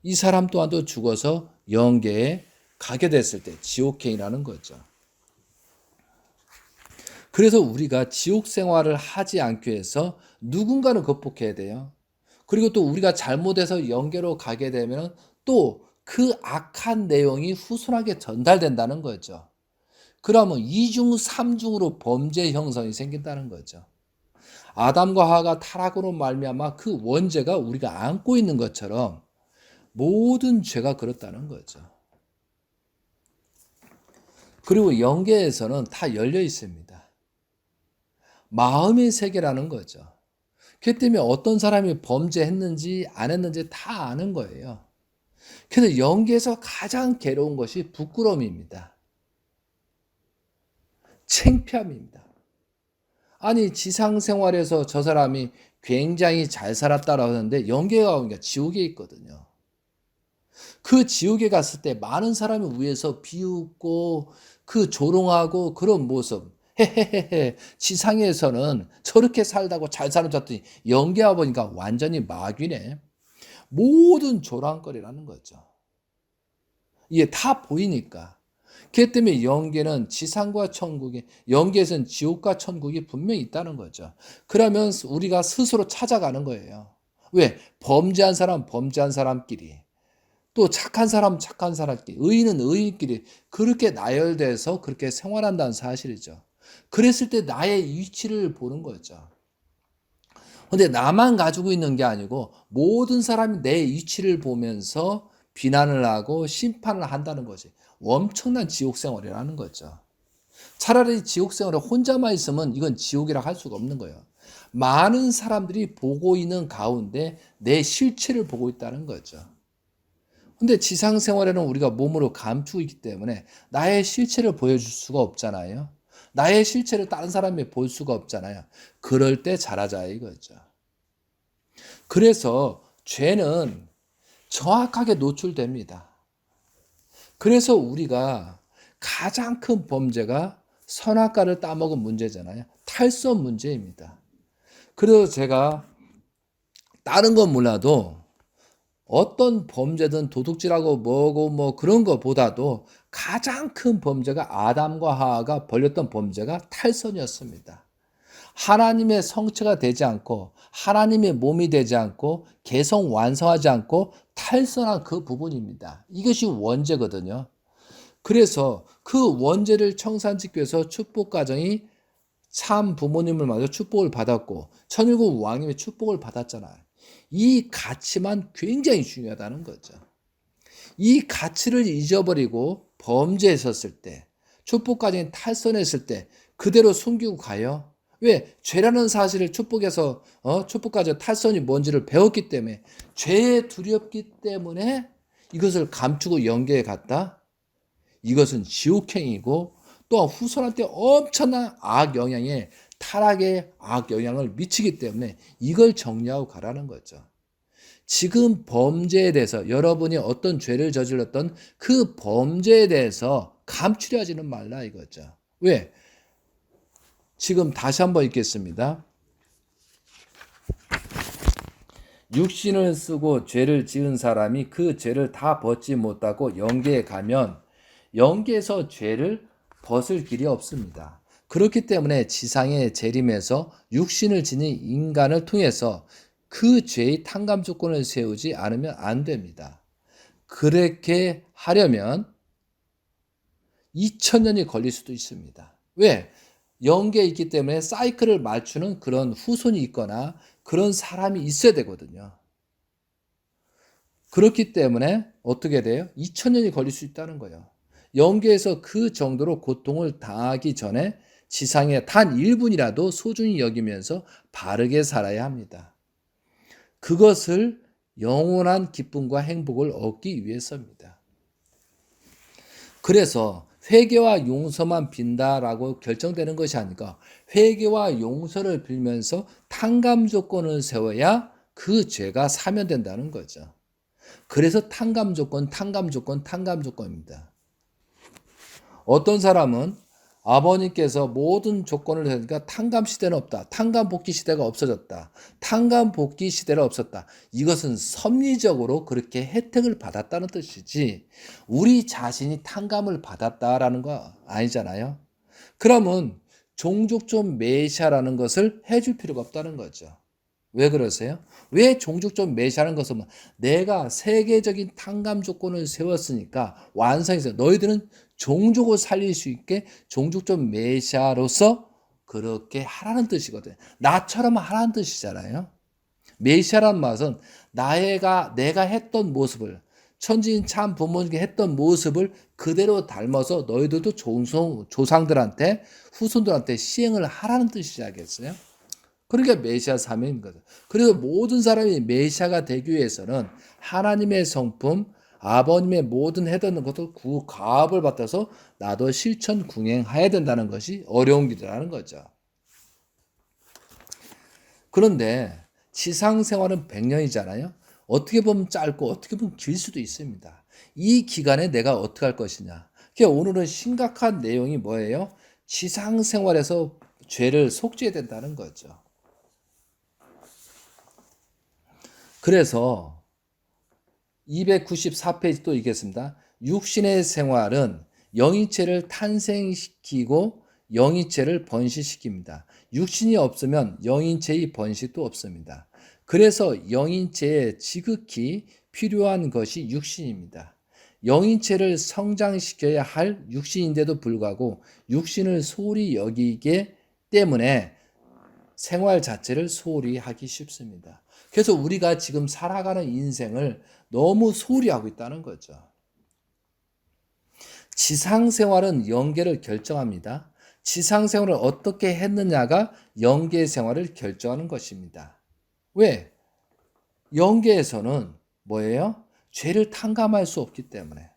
이 사람 또한도 죽어서 영계에 가게 됐을 때 지옥행이라는 거죠. 그래서 우리가 지옥 생활을 하지 않기 위해서 누군가는 극복해야 돼요. 그리고 또 우리가 잘못해서 영계로 가게 되면 또 그 악한 내용이 후손에게 전달된다는 거죠. 그러면 2중, 3중으로 범죄 형성이 생긴다는 거죠. 아담과 하와가 타락으로 말미암아 그 원죄가 우리가 안고 있는 것처럼 모든 죄가 그렇다는 거죠. 그리고 영계에서는 다 열려 있습니다. 마음의 세계라는 거죠. 그 때문에 어떤 사람이 범죄했는지 안 했는지 다 아는 거예요. 그래서 영계에서 가장 괴로운 것이 부끄러움입니다. 창피함입니다. 아니 지상 생활에서 저 사람이 굉장히 잘 살았다라고 하는데 영계에 가보니까 지옥에 있거든요. 그 지옥에 갔을 때 많은 사람이 위에서 비웃고 그 조롱하고 그런 모습. 헤헤헤헤. 지상에서는 저렇게 살다고 잘 사는 줄 알았더니 영계 와 보니까 완전히 마귀네. 모든 조롱거리라는 거죠. 이게 다 보이니까. 그 때문에 영계는 지상과 천국이, 영계에서는 지옥과 천국이 분명히 있다는 거죠. 그러면 우리가 스스로 찾아가는 거예요. 왜? 범죄한 사람, 범죄한 사람끼리. 또 착한 사람, 착한 사람끼리. 의인은 의인끼리. 그렇게 나열돼서 그렇게 생활한다는 사실이죠. 그랬을 때 나의 위치를 보는 거죠. 근데 나만 가지고 있는 게 아니고 모든 사람이 내 위치를 보면서 비난을 하고 심판을 한다는 거지. 엄청난 지옥 생활이라는 거죠. 차라리 지옥 생활에 혼자만 있으면 이건 지옥이라 할 수가 없는 거예요. 많은 사람들이 보고 있는 가운데 내 실체를 보고 있다는 거죠. 근데 지상 생활에는 우리가 몸으로 감추고 있기 때문에 나의 실체를 보여줄 수가 없잖아요. 나의 실체를 다른 사람이 볼 수가 없잖아요. 그럴 때 잘하자 이거죠. 그래서 죄는 정확하게 노출됩니다. 그래서 우리가 가장 큰 범죄가 선악과를 따먹은 문제잖아요. 탈선 문제입니다. 그래서 제가 다른 건 몰라도 어떤 범죄든 도둑질하고 뭐고 뭐 그런 것보다도 가장 큰 범죄가 아담과 하와가 벌였던 범죄가 탈선이었습니다. 하나님의 성체가 되지 않고 하나님의 몸이 되지 않고 개성 완성하지 않고 탈선한 그 부분입니다. 이것이 원죄거든요. 그래서 그 원죄를 청산짓기 위해서 축복 가정이 참 부모님을 맞아 축복을 받았고 천일국 왕님의 축복을 받았잖아요. 이 가치만 굉장히 중요하다는 거죠. 이 가치를 잊어버리고 범죄했었을 때, 축복까지 탈선했을 때 그대로 숨기고 가요. 왜? 죄라는 사실을 축복에서 축복까지 탈선이 뭔지를 배웠기 때문에, 죄에 두렵기 때문에 이것을 감추고 연계해 갔다. 이것은 지옥행이고 또한 후손한테 엄청난 악영향에, 타락의 악영향을 미치기 때문에 이걸 정리하고 가라는 거죠. 지금 범죄에 대해서, 여러분이 어떤 죄를 저질렀던 그 범죄에 대해서 감추려 하지는 말라 이거죠. 왜? 지금 다시 한번 읽겠습니다. 육신을 쓰고 죄를 지은 사람이 그 죄를 다 벗지 못하고 영계에 가면 영계에서 죄를 벗을 길이 없습니다. 그렇기 때문에 지상의 재림에서 육신을 지닌 인간을 통해서 그 죄의 탕감 조건을 세우지 않으면 안 됩니다. 그렇게 하려면 2000년이 걸릴 수도 있습니다. 왜? 영계에 있기 때문에 사이클을 맞추는 그런 후손이 있거나 그런 사람이 있어야 되거든요. 그렇기 때문에 어떻게 돼요? 2000년이 걸릴 수 있다는 거예요. 영계에서 그 정도로 고통을 당하기 전에 지상에 단 1분이라도 소중히 여기면서 바르게 살아야 합니다. 그것을 영원한 기쁨과 행복을 얻기 위해서입니다. 그래서 회개와 용서만 빈다라고 결정되는 것이 아니라 회개와 용서를 빌면서 탕감 조건을 세워야 그 죄가 사면된다는 거죠. 그래서 탕감 조건입니다. 어떤 사람은 아버님께서 모든 조건을 하니까 탕감 시대는 없다. 탕감 복귀 시대가 없어졌다. 탕감 복귀 시대가 없었다. 이것은 섭리적으로 그렇게 혜택을 받았다는 뜻이지 우리 자신이 탕감을 받았다라는 거 아니잖아요. 그러면 종족적 메시아라는 것을 해줄 필요가 없다는 거죠. 왜 그러세요? 왜 종족적 메시아라는 것은 내가 세계적인 탕감 조건을 세웠으니까 완성해서 너희들은 종족을 살릴 수 있게 종족적 메시아로서 그렇게 하라는 뜻이거든요. 나처럼 하라는 뜻이잖아요. 메시아란 말은 내가 했던 모습을, 천지인 참 부모님께 했던 모습을 그대로 닮아서 너희들도 조상들한테, 후손들한테 시행을 하라는 뜻이겠어요? 그러니까 메시아 사명인 거죠. 그래서 모든 사람이 메시아가 되기 위해서는 하나님의 성품, 아버님의 모든 해던 것을 가업을 받아서 나도 실천 궁행해야 된다는 것이 어려운 길이라는 거죠. 그런데 지상 생활은 100년이잖아요. 어떻게 보면 짧고 어떻게 보면 길 수도 있습니다. 이 기간에 내가 어떻게 할 것이냐. 그러니까 오늘은 심각한 내용이 뭐예요? 지상 생활에서 죄를 속죄해야 된다는 거죠. 그래서 294페이지 또 읽겠습니다. 육신의 생활은 영이체를 탄생시키고 영이체를 번식시킵니다. 육신이 없으면 영인체의 번식도 없습니다. 그래서 영인체에 지극히 필요한 것이 육신입니다. 영인체를 성장시켜야 할 육신인데도 불구하고 육신을 소홀히 여기기 때문에 생활 자체를 소홀히 하기 쉽습니다. 그래서 우리가 지금 살아가는 인생을 너무 소홀히 하고 있다는 거죠. 지상 생활은 영계를 결정합니다. 지상 생활을 어떻게 했느냐가 영계 생활을 결정하는 것입니다. 왜? 영계에서는 뭐예요? 죄를 탕감할 수 없기 때문에.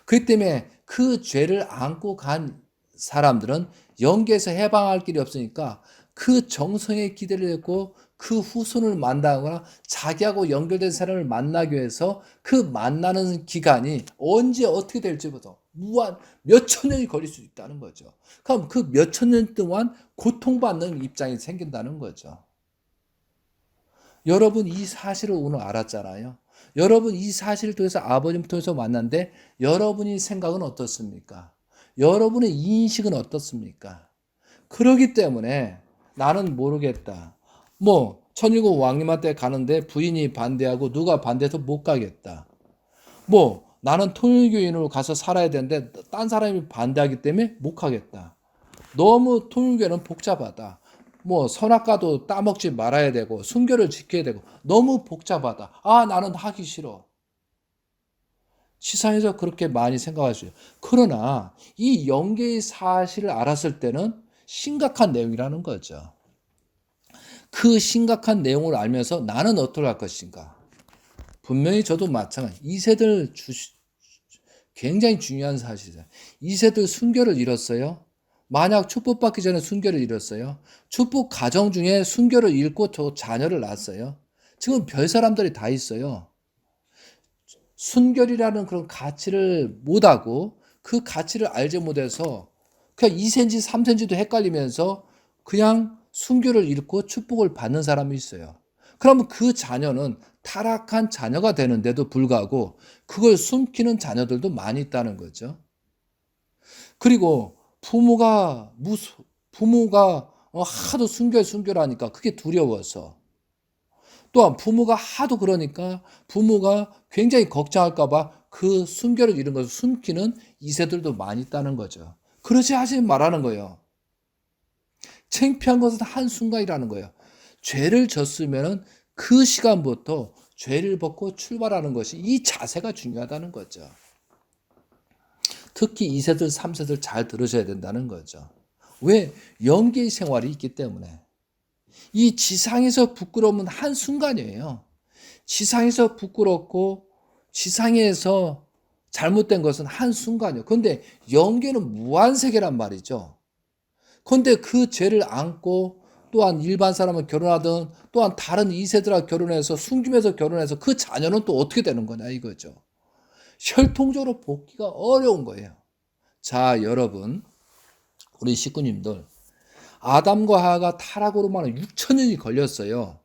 그렇기 때문에 그 죄를 안고 간 사람들은 영계에서 해방할 길이 없으니까 그 정성의 기대를 했고 그 후손을 만나거나 자기하고 연결된 사람을 만나기 위해서 그 만나는 기간이 언제 어떻게 될지부터 무한 몇천 년이 걸릴 수 있다는 거죠. 그럼 그 몇천 년 동안 고통받는 입장이 생긴다는 거죠. 여러분 이 사실을 오늘 알았잖아요. 여러분 이 사실을 통해서 아버님 통해서 만났는데 여러분의 생각은 어떻습니까? 여러분의 인식은 어떻습니까? 그러기 때문에 나는 모르겠다. 천일국 왕님한테 가는데 부인이 반대하고 누가 반대해서 못 가겠다. 나는 통일교인으로 가서 살아야 되는데 딴 사람이 반대하기 때문에 못 가겠다. 너무 통일교는 복잡하다. 뭐 선악과도 따먹지 말아야 되고 순교를 지켜야 되고 너무 복잡하다. 아, 나는 하기 싫어. 지상에서 그렇게 많이 생각하시죠. 그러나 이 영계의 사실을 알았을 때는 심각한 내용이라는 거죠. 그 심각한 내용을 알면서 나는 어떻게 할 것인가. 분명히 저도 마찬가지. 2세들 굉장히 중요한 사실이죠. 2세들 순교를 잃었어요. 만약 축복받기 전에 순교를 잃었어요. 축복 가정 중에 순교를 잃고 저 자녀를 낳았어요. 지금 별 사람들이 다 있어요. 순결이라는 그런 가치를 못하고 그 가치를 알지 못해서 그냥 2cm, 3cm도 헷갈리면서 그냥 순결을 잃고 축복을 받는 사람이 있어요. 그러면 그 자녀는 타락한 자녀가 되는데도 불구하고 그걸 숨기는 자녀들도 많이 있다는 거죠. 그리고 부모가 하도 순결하니까 그게 두려워서 또한 부모가 하도 그러니까 부모가 굉장히 걱정할까 봐 그 순결을 잃은 것을 숨기는 2세들도 많이 있다는 거죠. 그러지 하지 말라는 거예요. 창피한 것은 한순간이라는 거예요. 죄를 졌으면 그 시간부터 죄를 벗고 출발하는 것이 이 자세가 중요하다는 거죠. 특히 2세들, 3세들 잘 들으셔야 된다는 거죠. 왜? 영계의 생활이 있기 때문에. 이 지상에서 부끄러움은 한순간이에요. 지상에서 부끄럽고 지상에서 잘못된 것은 한순간이에요. 그런데 영계는 무한세계란 말이죠. 그런데 그 죄를 안고 또한 일반 사람은 결혼하든 또한 다른 2세들하고 결혼해서 숨기면서 결혼해서 그 자녀는 또 어떻게 되는 거냐 이거죠. 혈통적으로 복귀가 어려운 거예요. 자, 여러분, 우리 식구님들, 아담과 하와가 타락으로만 6,000년이 걸렸어요.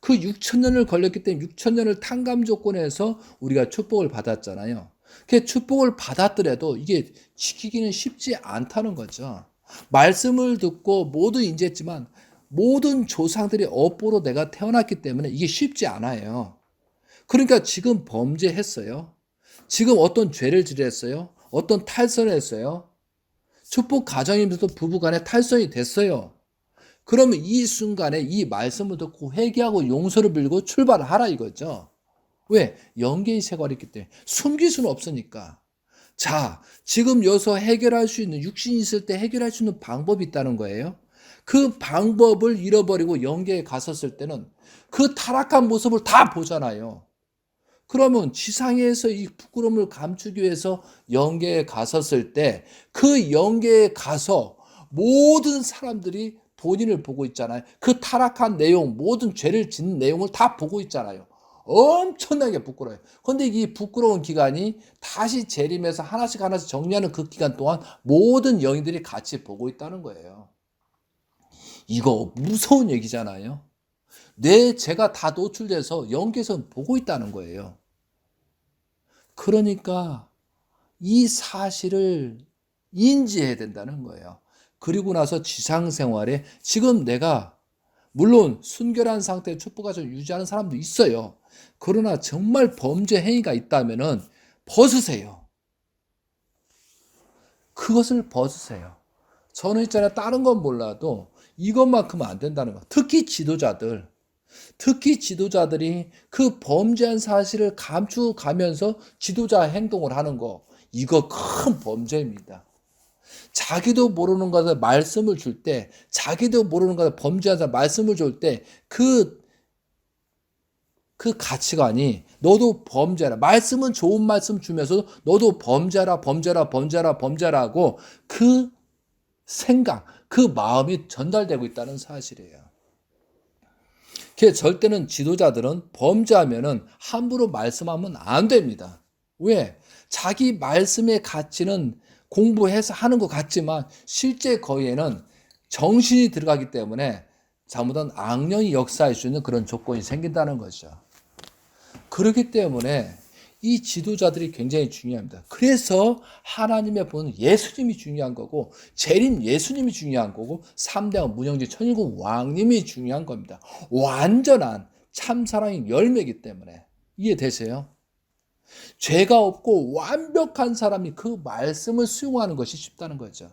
그 6,000년을 걸렸기 때문에 6,000년을 탕감 조건에서 우리가 축복을 받았잖아요. 그 축복을 받았더라도 이게 지키기는 쉽지 않다는 거죠. 말씀을 듣고 모두 인지했지만 모든 조상들이 업보로 내가 태어났기 때문에 이게 쉽지 않아요. 그러니까 지금 범죄했어요. 지금 어떤 죄를 지냈어요. 어떤 탈선을 했어요. 축복 가정이면서도 부부간에 탈선이 됐어요. 그러면 이 순간에 이 말씀을 듣고 회개하고 용서를 빌고 출발을 하라 이거죠. 왜? 영계의 생활이 있기 때문에 숨길 수는 없으니까. 자, 지금 여기서 해결할 수 있는 육신이 있을 때 해결할 수 있는 방법이 있다는 거예요. 그 방법을 잃어버리고 영계에 갔었을 때는 그 타락한 모습을 다 보잖아요. 그러면 지상에서 이 부끄러움을 감추기 위해서 영계에 갔었을 때 그 영계에 가서 모든 사람들이 본인을 보고 있잖아요. 그 타락한 내용, 모든 죄를 짓는 내용을 다 보고 있잖아요. 엄청나게 부끄러워요. 그런데 이 부끄러운 기간이 다시 재림해서 하나씩 정리하는 그 기간 동안 모든 영인들이 같이 보고 있다는 거예요. 이거 무서운 얘기잖아요. 내 죄가 다 노출돼서 영계에서 보고 있다는 거예요. 그러니까 이 사실을 인지해야 된다는 거예요. 그리고 나서 지상생활에 지금 내가 물론 순결한 상태의 축복을 유지하는 사람도 있어요. 그러나 정말 범죄 행위가 있다면은 벗으세요. 그것을 벗으세요. 저는 있잖아요. 다른 건 몰라도 이것만큼은 안 된다는 거. 특히 지도자들이 그 범죄한 사실을 감추가면서 지도자 행동을 하는 거. 이거 큰 범죄입니다. 자기도 모르는 것을 말씀을 줄 때, 자기도 모르는 것을 범죄한 사람 말씀을 줄 때, 그 가치관이 너도 범죄라. 말씀은 좋은 말씀 주면서 너도 범죄라고 그 생각, 그 마음이 전달되고 있다는 사실이에요. 절대는 지도자들은 범죄하면은 함부로 말씀하면 안 됩니다. 왜? 자기 말씀의 가치는 공부해서 하는 것 같지만 실제 거기에는 정신이 들어가기 때문에 잘못한 악령이 역사할 수 있는 그런 조건이 생긴다는 거죠. 그렇기 때문에 이 지도자들이 굉장히 중요합니다. 그래서 하나님의 본 예수님이 중요한 거고 재림 예수님이 중요한 거고 3대왕 문영지 천일국 왕님이 중요한 겁니다. 완전한 참사랑의 열매이기 때문에 이해되세요? 죄가 없고 완벽한 사람이 그 말씀을 수용하는 것이 쉽다는 거죠.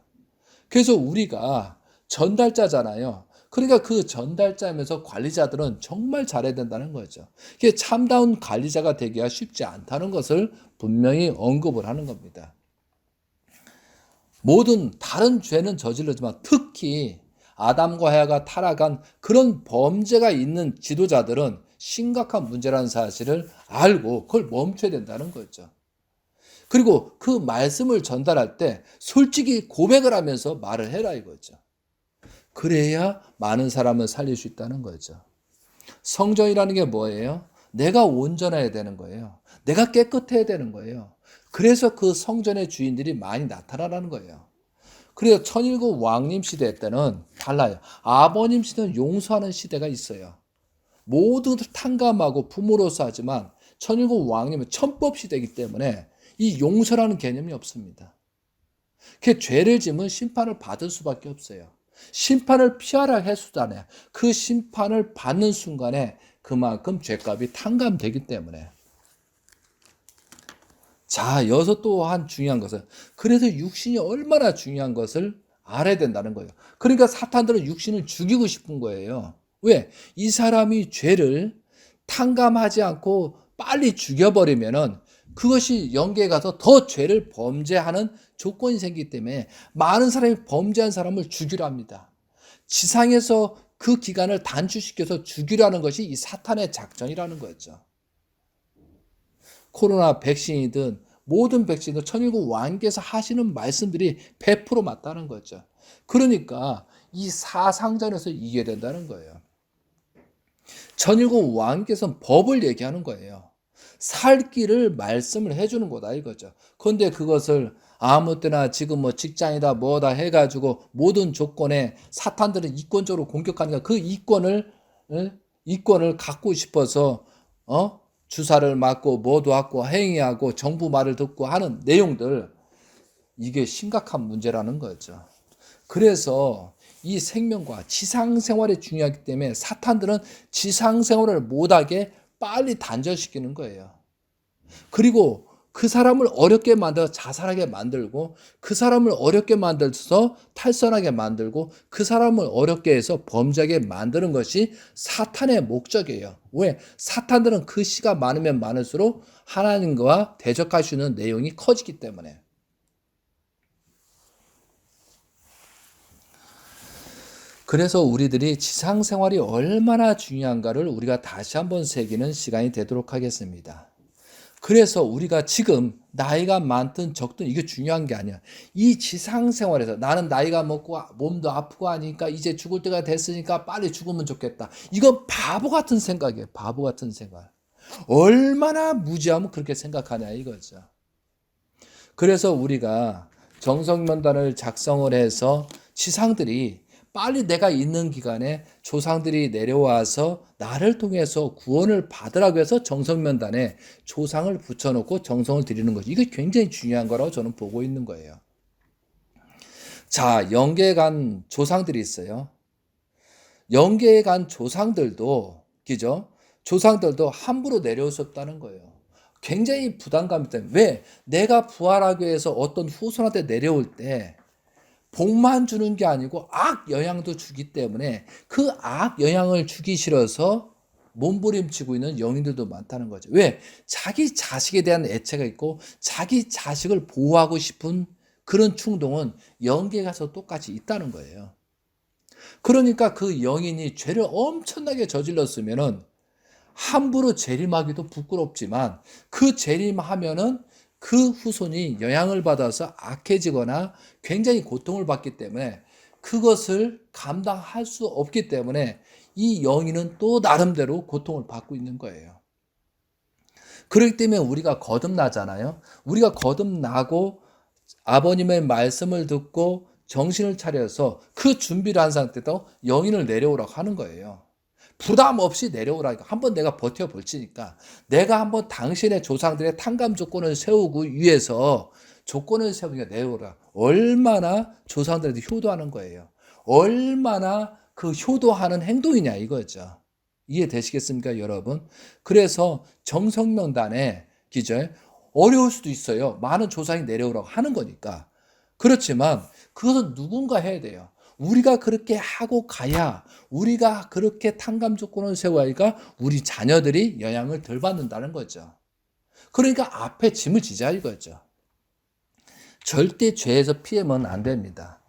그래서 우리가 전달자잖아요. 그러니까 그 전달자면서 관리자들은 정말 잘해야 된다는 거죠. 이게 참다운 관리자가 되기가 쉽지 않다는 것을 분명히 언급을 하는 겁니다. 모든 다른 죄는 저질렀지만 특히 아담과 하와가 타락한 그런 범죄가 있는 지도자들은 심각한 문제라는 사실을 알고 그걸 멈춰야 된다는 거죠. 그리고 그 말씀을 전달할 때 솔직히 고백을 하면서 말을 해라 이거죠. 그래야 많은 사람을 살릴 수 있다는 거죠. 성전이라는 게 뭐예요? 내가 온전해야 되는 거예요. 내가 깨끗해야 되는 거예요. 그래서 그 성전의 주인들이 많이 나타나는 거예요. 그래서 천일국 왕님 시대 때는 달라요. 아버님 시대는 용서하는 시대가 있어요. 모두들 탕감하고 부모로서 하지만 천일국 왕님은 천법 시대이기 때문에 이 용서라는 개념이 없습니다. 그 죄를 지면 심판을 받을 수밖에 없어요. 심판을 피하라 해수잖아요. 그 심판을 받는 순간에 그만큼 죄값이 탕감되기 때문에. 자, 여기서 또한 중요한 것은 그래서 육신이 얼마나 중요한 것을 알아야 된다는 거예요. 그러니까 사탄들은 육신을 죽이고 싶은 거예요. 왜? 이 사람이 죄를 탕감하지 않고 빨리 죽여버리면은 그것이 영계에 가서 더 죄를 범죄하는 조건이 생기기 때문에 많은 사람이 범죄한 사람을 죽이려 합니다. 지상에서 그 기간을 단축시켜서 죽이려는 것이 이 사탄의 작전이라는 거죠. 코로나 백신이든 모든 백신도 천일국 왕께서 하시는 말씀들이 100% 맞다는 거죠. 그러니까 이 사상전에서 이겨야 된다는 거예요. 천일국 왕께서는 법을 얘기하는 거예요. 살 길을 말씀을 해주는 거다 이거죠. 그런데 그것을 아무 때나 지금 뭐 직장이다 뭐다 해가지고 모든 조건에 사탄들은 이권적으로 공격하니까 그 이권을 갖고 싶어서 주사를 맞고 뭐도 하고 행위하고 정부 말을 듣고 하는 내용들, 이게 심각한 문제라는 거죠. 그래서 이 생명과 지상생활이 중요하기 때문에 사탄들은 지상생활을 못하게 빨리 단절시키는 거예요. 그리고 그 사람을 어렵게 만들어 자살하게 만들고 그 사람을 어렵게 만들어서 탈선하게 만들고 그 사람을 어렵게 해서 범죄하게 만드는 것이 사탄의 목적이에요. 왜? 사탄들은 그 시가 많으면 많을수록 하나님과 대적할 수 있는 내용이 커지기 때문에. 그래서 우리들이 지상생활이 얼마나 중요한가를 우리가 다시 한번 새기는 시간이 되도록 하겠습니다. 그래서 우리가 지금 나이가 많든 적든 이게 중요한 게 아니야. 이 지상생활에서 나는 나이가 먹고 몸도 아프고 하니까 이제 죽을 때가 됐으니까 빨리 죽으면 좋겠다. 이건 바보 같은 생각이에요. 바보 같은 생각. 얼마나 무지하면 그렇게 생각하냐 이거죠. 그래서 우리가 정성면단을 작성을 해서 지상들이 빨리 내가 있는 기간에 조상들이 내려와서 나를 통해서 구원을 받으라고 해서 정성면단에 조상을 붙여놓고 정성을 드리는 거죠. 이게 굉장히 중요한 거라고 저는 보고 있는 거예요. 자, 영계에 간 조상들이 있어요. 영계에 간 조상들도, 그죠? 조상들도 함부로 내려올 수 없다는 거예요. 굉장히 부담감이 때문에. 왜? 내가 부활하기 위해서 어떤 후손한테 내려올 때 복만 주는 게 아니고 악 영향도 주기 때문에 그 악 영향을 주기 싫어서 몸부림치고 있는 영인들도 많다는 거죠. 왜? 자기 자식에 대한 애착이 있고 자기 자식을 보호하고 싶은 그런 충동은 영계에 가서 똑같이 있다는 거예요. 그러니까 그 영인이 죄를 엄청나게 저질렀으면은 함부로 재림하기도 부끄럽지만 그 재림하면은 그 후손이 영향을 받아서 악해지거나 굉장히 고통을 받기 때문에 그것을 감당할 수 없기 때문에 이 영인은 또 나름대로 고통을 받고 있는 거예요. 그렇기 때문에 우리가 거듭나잖아요. 우리가 거듭나고 아버님의 말씀을 듣고 정신을 차려서 그 준비를 한 상태에서 영인을 내려오라고 하는 거예요. 부담 없이 내려오라니까. 한번 내가 버텨볼 테니까. 내가 한번 당신의 조상들의 탕감 조건을 세우고 위해서 조건을 세우니까 내려오라. 얼마나 조상들한테 효도하는 거예요. 얼마나 그 효도하는 행동이냐 이거죠. 이해되시겠습니까, 여러분? 그래서 정성명단에 기절 어려울 수도 있어요. 많은 조상이 내려오라고 하는 거니까. 그렇지만 그것은 누군가 해야 돼요. 우리가 그렇게 하고 가야, 우리가 그렇게 탕감 조건을 세워야니까 우리 자녀들이 영향을 덜 받는다는 거죠. 그러니까 앞에 짐을 지자 이거죠. 절대 죄에서 피하면 안 됩니다.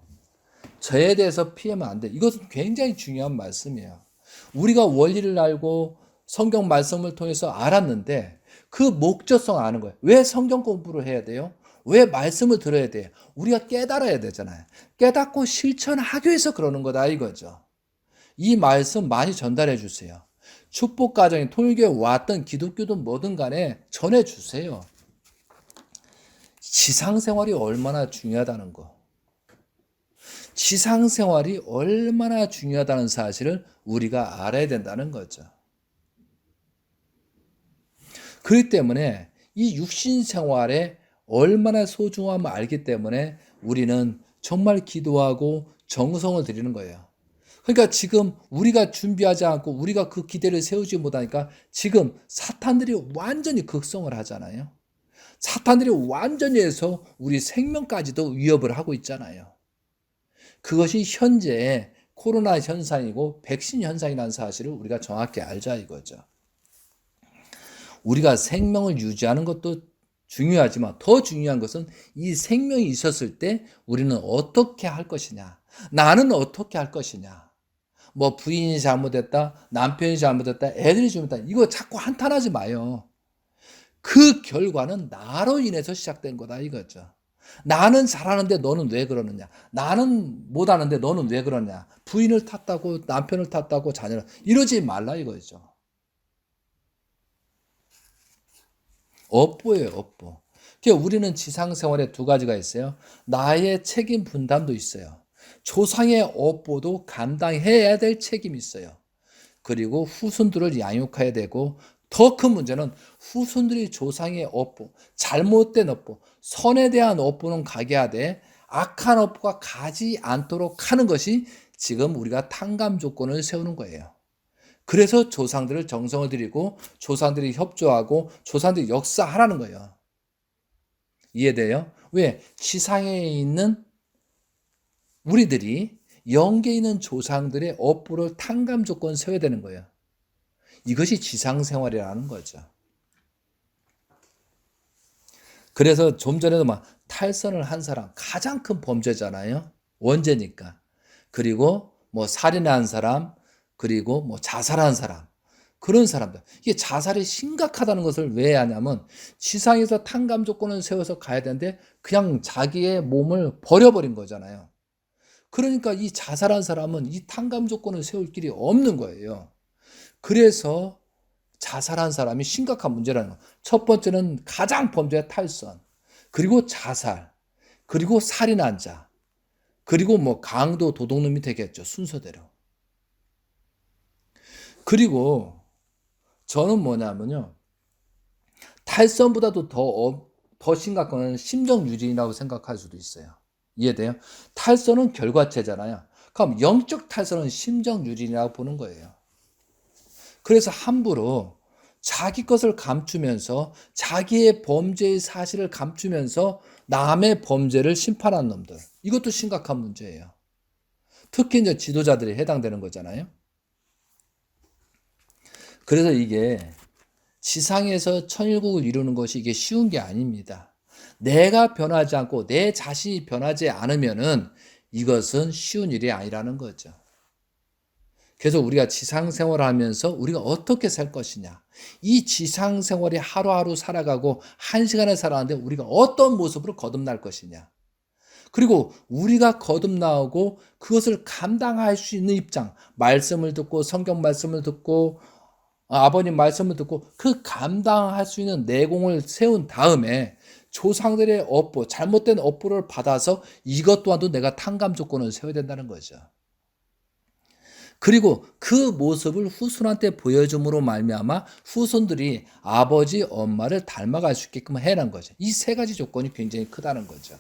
죄에 대해서 피하면 안 돼. 이것은 굉장히 중요한 말씀이에요. 우리가 원리를 알고 성경 말씀을 통해서 알았는데 그 목적성 아는 거예요. 왜 성경 공부를 해야 돼요? 왜 말씀을 들어야 돼요? 우리가 깨달아야 되잖아요. 깨닫고 실천하기 위해서 그러는 거다 이거죠. 이 말씀 많이 전달해 주세요. 축복 가정에 통일교회 왔던 기독교든 뭐든 간에 전해 주세요. 지상생활이 얼마나 중요하다는 거. 지상생활이 얼마나 중요하다는 사실을 우리가 알아야 된다는 거죠. 그렇기 때문에 이 육신생활에 얼마나 소중함을 알기 때문에 우리는 정말 기도하고 정성을 들이는 거예요. 그러니까 지금 우리가 준비하지 않고 우리가 그 기대를 세우지 못하니까 지금 사탄들이 완전히 극성을 하잖아요. 사탄들이 완전히 해서 우리 생명까지도 위협을 하고 있잖아요. 그것이 현재의 코로나 현상이고 백신 현상이라는 사실을 우리가 정확히 알자 이거죠. 우리가 생명을 유지하는 것도 중요하지만 더 중요한 것은 이 생명이 있었을 때 우리는 어떻게 할 것이냐. 나는 어떻게 할 것이냐. 뭐 부인이 잘못했다, 남편이 잘못했다, 애들이 잘못했다. 이거 자꾸 한탄하지 마요. 그 결과는 나로 인해서 시작된 거다 이거죠. 나는 잘하는데 너는 왜 그러느냐. 나는 못하는데 너는 왜 그러냐. 부인을 탓하고 남편을 탓하고 자녀를 이러지 말라 이거죠. 업보예요, 업보. 그러니까 우리는 지상생활에 두 가지가 있어요. 나의 책임 분담도 있어요. 조상의 업보도 감당해야 될 책임이 있어요. 그리고 후손들을 양육해야 되고 더 큰 문제는 후손들이 조상의 업보, 잘못된 업보, 선에 대한 업보는 가게 하되 악한 업보가 가지 않도록 하는 것이 지금 우리가 탕감 조건을 세우는 거예요. 그래서 조상들을 정성을 들이고 조상들이 협조하고 조상들이 역사하라는 거예요. 이해돼요? 왜? 지상에 있는 우리들이 영계에 있는 조상들의 업보를 탕감 조건 세워야 되는 거예요. 이것이 지상생활이라는 거죠. 그래서 좀 전에도 막 탈선을 한 사람 가장 큰 범죄잖아요. 원죄니까. 그리고 뭐 살인한 사람, 그리고 뭐 자살한 사람. 그런 사람들. 이게 자살이 심각하다는 것을 왜 하냐면 지상에서 탕감 조건을 세워서 가야 되는데 그냥 자기의 몸을 버려버린 거잖아요. 그러니까 이 자살한 사람은 이 탕감 조건을 세울 길이 없는 거예요. 그래서 자살한 사람이 심각한 문제라는 거예요. 첫 번째는 가장 범죄의 탈선, 그리고 자살, 그리고 살인한 자, 그리고 뭐 강도 도둑놈이 되겠죠. 순서대로. 그리고 저는 뭐냐면요. 탈선보다도 더 심각한 건 심정유린이라고 생각할 수도 있어요. 이해돼요? 탈선은 결과체잖아요. 그럼 영적 탈선은 심정유린이라고 보는 거예요. 그래서 함부로 자기 것을 감추면서 자기의 범죄의 사실을 감추면서 남의 범죄를 심판하는 놈들. 이것도 심각한 문제예요. 특히 이제 지도자들이 해당되는 거잖아요. 그래서 이게 지상에서 천일국을 이루는 것이 이게 쉬운 게 아닙니다. 내가 변하지 않고 내 자신이 변하지 않으면은 이것은 쉬운 일이 아니라는 거죠. 그래서 우리가 지상생활을 하면서 우리가 어떻게 살 것이냐. 이 지상생활이 하루하루 살아가고 한 시간을 살아가는데 우리가 어떤 모습으로 거듭날 것이냐. 그리고 우리가 거듭나오고 그것을 감당할 수 있는 입장, 말씀을 듣고 성경 말씀을 듣고 아버님 말씀을 듣고 그 감당할 수 있는 내공을 세운 다음에 조상들의 업보, 잘못된 업보를 받아서 이것 또한도 내가 탕감 조건을 세워야 된다는 거죠. 그리고 그 모습을 후손한테 보여줌으로 말미암아 후손들이 아버지, 엄마를 닮아갈 수 있게끔 해라는 거죠. 이 세 가지 조건이 굉장히 크다는 거죠.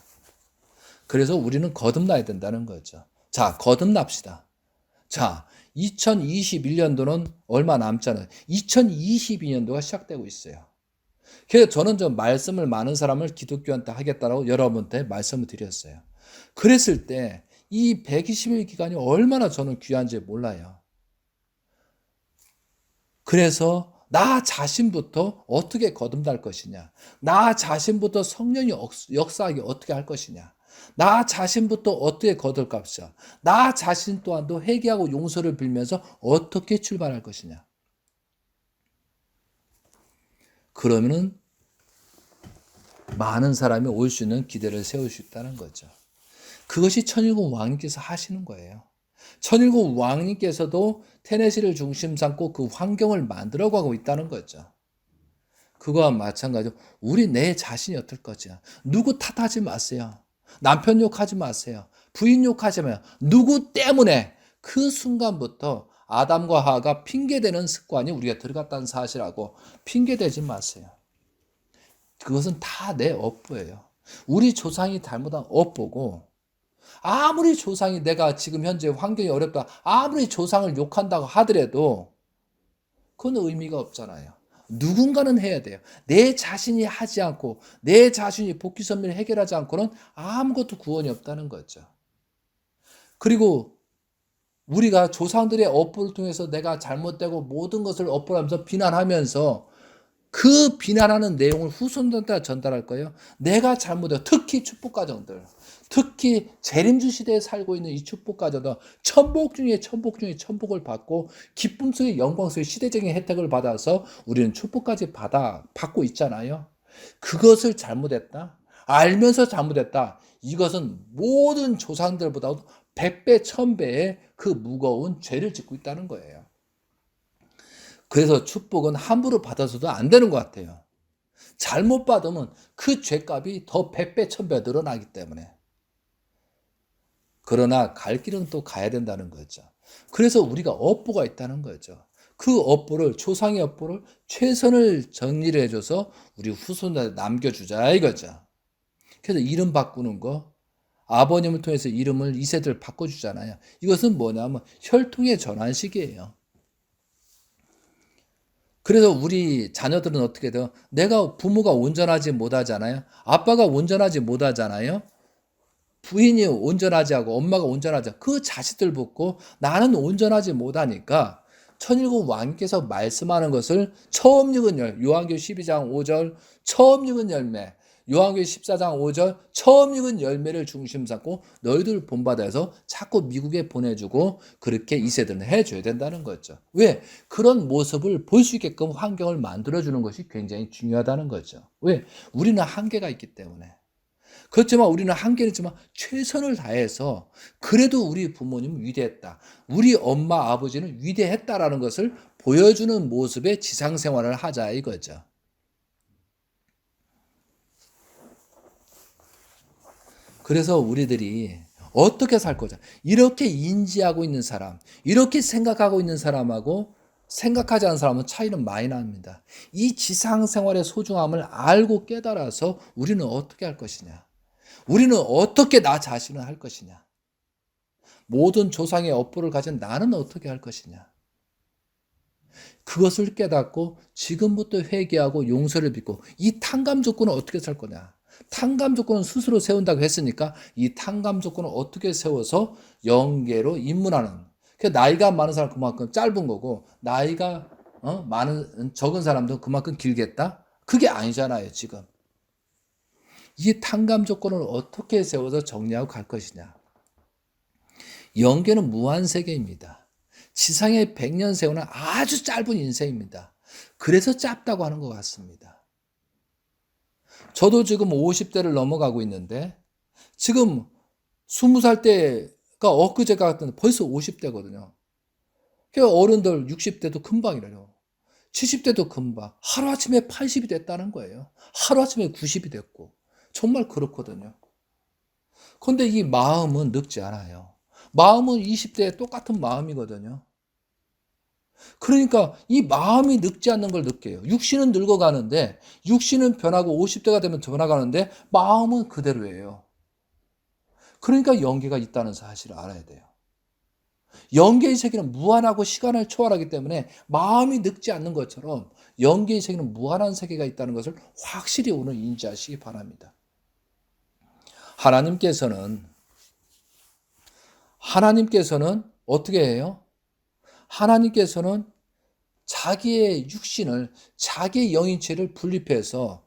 그래서 우리는 거듭나야 된다는 거죠. 자, 거듭납시다. 자, 2021년도는 얼마 남잖아요. 2022년도가 시작되고 있어요. 그래서 저는 좀 말씀을 많은 사람을 기독교한테 하겠다라고 여러분한테 말씀을 드렸어요. 그랬을 때 이 120일 기간이 얼마나 저는 귀한지 몰라요. 그래서 나 자신부터 어떻게 거듭날 것이냐. 나 자신부터 성령이 역사하게 어떻게 할 것이냐. 나 자신부터 어떻게 거둘 것이냐. 나 자신 또한도 회개하고 용서를 빌면서 어떻게 출발할 것이냐. 그러면은 많은 사람이 올 수 있는 기대를 세울 수 있다는 거죠. 그것이 천일국 왕님께서 하시는 거예요. 천일국 왕님께서도 테네시를 중심 삼고 그 환경을 만들어 가고 있다는 거죠. 그거와 마찬가지로 우리 내 자신이 어떨 거죠. 누구 탓하지 마세요. 남편 욕하지 마세요. 부인 욕하지 마세요. 누구 때문에 그 순간부터 아담과 하와가 핑계대는 습관이 우리가 들어갔다는 사실하고 핑계대지 마세요. 그것은 다 내 업보예요. 우리 조상이 잘못한 업보고 아무리 조상이 내가 지금 현재 환경이 어렵다. 아무리 조상을 욕한다고 하더라도 그건 의미가 없잖아요. 누군가는 해야 돼요. 내 자신이 하지 않고 내 자신이 복귀 선미를 해결하지 않고는 아무것도 구원이 없다는 거죠. 그리고 우리가 조상들의 업보를 통해서 내가 잘못되고 모든 것을 업보하면서 비난하면서 그 비난하는 내용을 후손들한테 전달할 거예요. 내가 잘못해 특히 축복가정들, 특히 재림주 시대에 살고 있는 이 축복가정들 천복 중에 천복 중에 천복을 받고 기쁨 속에 영광 속에 시대적인 혜택을 받아서 우리는 축복까지 받고 있잖아요. 그것을 잘못했다. 알면서 잘못했다. 이것은 모든 조상들보다 100배, 1000배의 그 무거운 죄를 짓고 있다는 거예요. 그래서 축복은 함부로 받아서도 안 되는 것 같아요. 잘못 받으면 그 죄값이 더 100배, 1000배 늘어나기 때문에. 그러나 갈 길은 또 가야 된다는 거죠. 그래서 우리가 업보가 있다는 거죠. 그 업보를, 조상의 업보를 최선을 정리를 해줘서 우리 후손들한테 남겨주자 이거죠. 그래서 이름 바꾸는 거, 아버님을 통해서 이름을 2세대를 바꿔주잖아요. 이것은 뭐냐면 혈통의 전환식이에요. 그래서 우리 자녀들은 어떻게 돼요? 내가 부모가 온전하지 못하잖아요. 아빠가 온전하지 못하잖아요. 부인이 온전하지 않고 엄마가 온전하지 않고 그 자식들 붙고 나는 온전하지 못하니까 천일국 왕께서 말씀하는 것을 처음 읽은 요한계시록 12장 5절 처음 읽은 열매 요한계시록 14장 5절 처음 읽은 열매를 중심 삼고 너희들 본받아서 자꾸 미국에 보내주고 그렇게 2세들은 해줘야 된다는 거죠. 왜? 그런 모습을 볼 수 있게끔 환경을 만들어주는 것이 굉장히 중요하다는 거죠. 왜? 우리는 한계가 있기 때문에. 그렇지만 우리는 한계는 있지만 최선을 다해서 그래도 우리 부모님은 위대했다. 우리 엄마 아버지는 위대했다라는 것을 보여주는 모습의 지상생활을 하자 이거죠. 그래서 우리들이 어떻게 살 거죠? 이렇게 인지하고 있는 사람, 이렇게 생각하고 있는 사람하고 생각하지 않은 사람은 차이는 많이 납니다. 이 지상생활의 소중함을 알고 깨달아서 우리는 어떻게 할 것이냐? 우리는 어떻게 나 자신을 할 것이냐? 모든 조상의 업보를 가진 나는 어떻게 할 것이냐? 그것을 깨닫고 지금부터 회개하고 용서를 빚고 이 탕감 조건은 어떻게 살 거냐? 탕감 조건은 스스로 세운다고 했으니까 이 탕감 조건을 어떻게 세워서 영계로 입문하는. 나이가 많은 사람 그만큼 짧은 거고 나이가 적은 사람도 그만큼 길겠다? 그게 아니잖아요 지금. 이 탕감 조건을 어떻게 세워서 정리하고 갈 것이냐. 영계는 무한세계입니다. 지상의 100년 세월은 아주 짧은 인생입니다. 그래서 짧다고 하는 것 같습니다. 저도 지금 50대를 넘어가고 있는데 지금 20살 때가 엊그제 같은데 벌써 50대거든요. 그러니까 어른들 60대도 금방이래요. 70대도 금방. 하루아침에 80이 됐다는 거예요. 하루아침에 90이 됐고. 정말 그렇거든요. 그런데 이 마음은 늙지 않아요. 마음은 20대에 똑같은 마음이거든요. 그러니까 이 마음이 늙지 않는 걸 느껴요. 육신은 늙어가는데 육신은 변하고 50대가 되면 변화가는데 마음은 그대로예요. 그러니까 영계가 있다는 사실을 알아야 돼요. 영계의 세계는 무한하고 시간을 초월하기 때문에 마음이 늙지 않는 것처럼 영계의 세계는 무한한 세계가 있다는 것을 확실히 오늘 인지하시기 바랍니다. 하나님께서는 하나님께서는 어떻게 해요? 하나님께서는 자기의 육신을, 자기의 영인체를 분립해서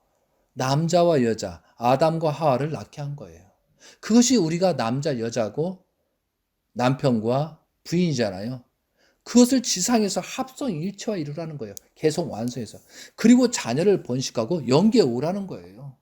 남자와 여자, 아담과 하와를 낳게 한 거예요. 그것이 우리가 남자, 여자고 남편과 부인이잖아요. 그것을 지상에서 합성 일체화 이루라는 거예요. 계속 완성해서. 그리고 자녀를 번식하고 연계해 오라는 거예요.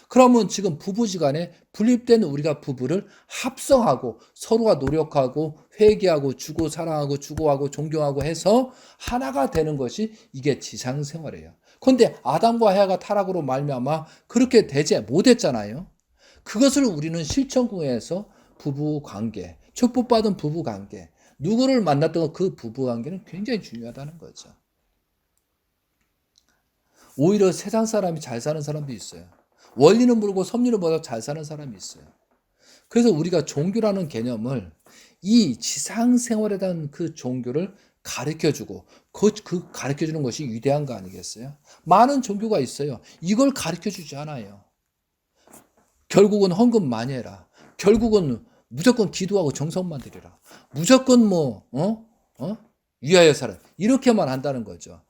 그러면 지금 부부지간에 분립된 우리가 부부를 합성하고 서로가 노력하고 회개하고 주고 사랑하고 주고하고 존경하고 해서 하나가 되는 것이 이게 지상 생활이에요. 그런데 아담과 헤아가 타락으로 말미암아 그렇게 되지 못했잖아요. 그것을 우리는 실천구에서 부부 관계, 축복받은 부부 관계, 누구를 만났던 그 부부 관계는 굉장히 중요하다는 거죠. 오히려 세상 사람이 잘 사는 사람도 있어요. 원리는 모르고 섭리를 몰라도 잘 사는 사람이 있어요. 그래서 우리가 종교라는 개념을 이 지상 생활에 대한 그 종교를 가르쳐주고 그 가르쳐주는 것이 위대한 거 아니겠어요? 많은 종교가 있어요. 이걸 가르쳐주지 않아요. 결국은 헌금 많이 해라. 결국은 무조건 기도하고 정성만 드리라. 무조건 위하여 살아. 이렇게만 한다는 거죠.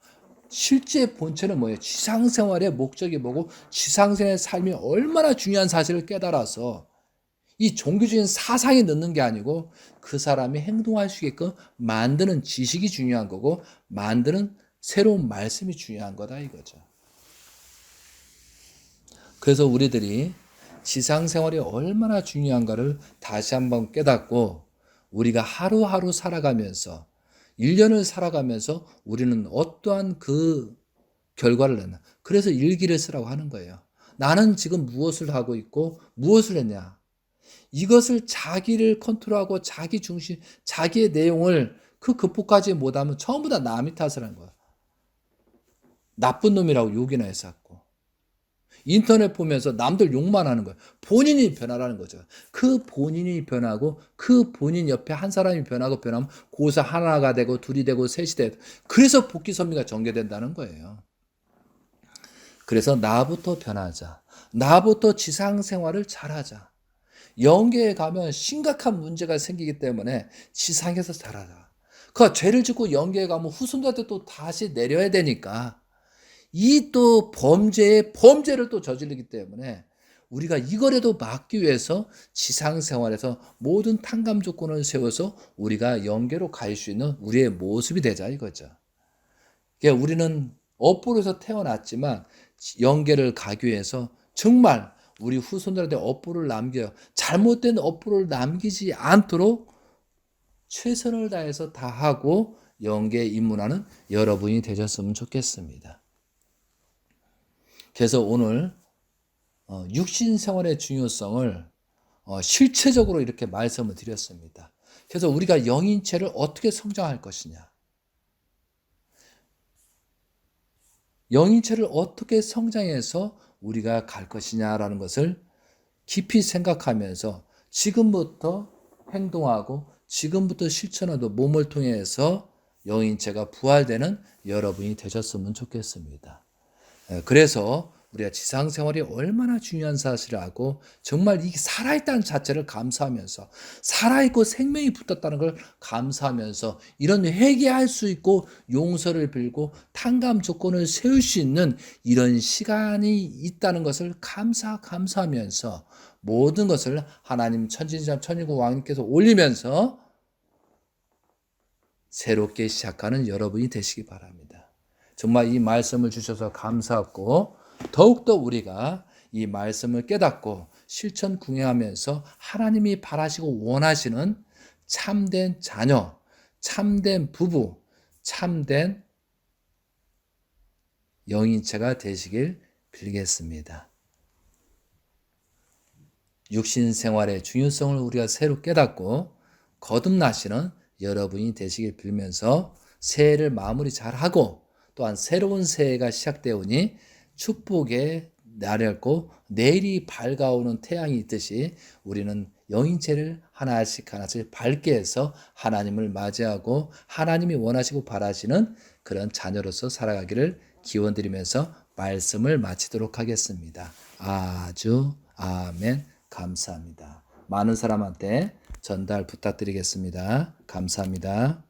실제 본체는 뭐예요? 지상생활의 목적이 뭐고 지상생활의 삶이 얼마나 중요한 사실을 깨달아서 이 종교적인 사상에 넣는 게 아니고 그 사람이 행동할 수 있게끔 만드는 지식이 중요한 거고 만드는 새로운 말씀이 중요한 거다 이거죠. 그래서 우리들이 지상생활이 얼마나 중요한가를 다시 한번 깨닫고 우리가 하루하루 살아가면서 1년을 살아가면서 우리는 어떠한 그 결과를 냈나. 그래서 일기를 쓰라고 하는 거예요. 나는 지금 무엇을 하고 있고 무엇을 했냐. 이것을 자기를 컨트롤하고 자기 중심, 자기의 내용을 그 극복하지 못하면 전부 다 남이 탓을 하는 거야. 나쁜 놈이라고 욕이나 했었고. 인터넷 보면서 남들 욕만 하는 거예요. 본인이 변하라는 거죠. 그 본인이 변하고 그 본인 옆에 한 사람이 변하고 변하면 고사 하나가 되고 둘이 되고 셋이 되고 그래서 복귀 선미가 전개된다는 거예요. 그래서 나부터 변하자. 나부터 지상 생활을 잘하자. 영계에 가면 심각한 문제가 생기기 때문에 지상에서 잘하자. 그 죄를 짓고 영계에 가면 후손들한테 또 다시 내려야 되니까 이 또 범죄를 또 저지르기 때문에 우리가 이거라도 막기 위해서 지상 생활에서 모든 탕감 조건을 세워서 우리가 영계로 갈 수 있는 우리의 모습이 되자 이거죠. 그러니까 우리는 업보로서 태어났지만 영계를 가기 위해서 정말 우리 후손들한테 업보를 남겨요. 잘못된 업보를 남기지 않도록 최선을 다해서 다 하고 영계에 입문하는 여러분이 되셨으면 좋겠습니다. 그래서 오늘 육신 생활의 중요성을 실체적으로 이렇게 말씀을 드렸습니다. 그래서 우리가 영인체를 어떻게 성장할 것이냐, 영인체를 어떻게 성장해서 우리가 갈 것이냐라는 것을 깊이 생각하면서 지금부터 행동하고 지금부터 실천하도 몸을 통해서 영인체가 부활되는 여러분이 되셨으면 좋겠습니다. 그래서 우리가 지상 생활이 얼마나 중요한 사실을 알고 정말 이 살아있다는 자체를 감사하면서 살아있고 생명이 붙었다는 걸 감사하면서 이런 회개할 수 있고 용서를 빌고 탕감 조건을 세울 수 있는 이런 시간이 있다는 것을 감사하면서 모든 것을 하나님 천지전 천일국 왕님께서 올리면서 새롭게 시작하는 여러분이 되시기 바랍니다. 정말 이 말씀을 주셔서 감사하고 더욱더 우리가 이 말씀을 깨닫고 실천 궁행하면서 하나님이 바라시고 원하시는 참된 자녀, 참된 부부, 참된 영인체가 되시길 빌겠습니다. 육신 생활의 중요성을 우리가 새로 깨닫고 거듭나시는 여러분이 되시길 빌면서 새해를 마무리 잘하고 또한 새로운 새해가 시작되오니 축복의 날이었고 내일이 밝아오는 태양이 있듯이 우리는 영인체를 하나씩 밝게 해서 하나님을 맞이하고 하나님이 원하시고 바라시는 그런 자녀로서 살아가기를 기원드리면서 말씀을 마치도록 하겠습니다. 아주 아멘 감사합니다. 많은 사람한테 전달 부탁드리겠습니다. 감사합니다.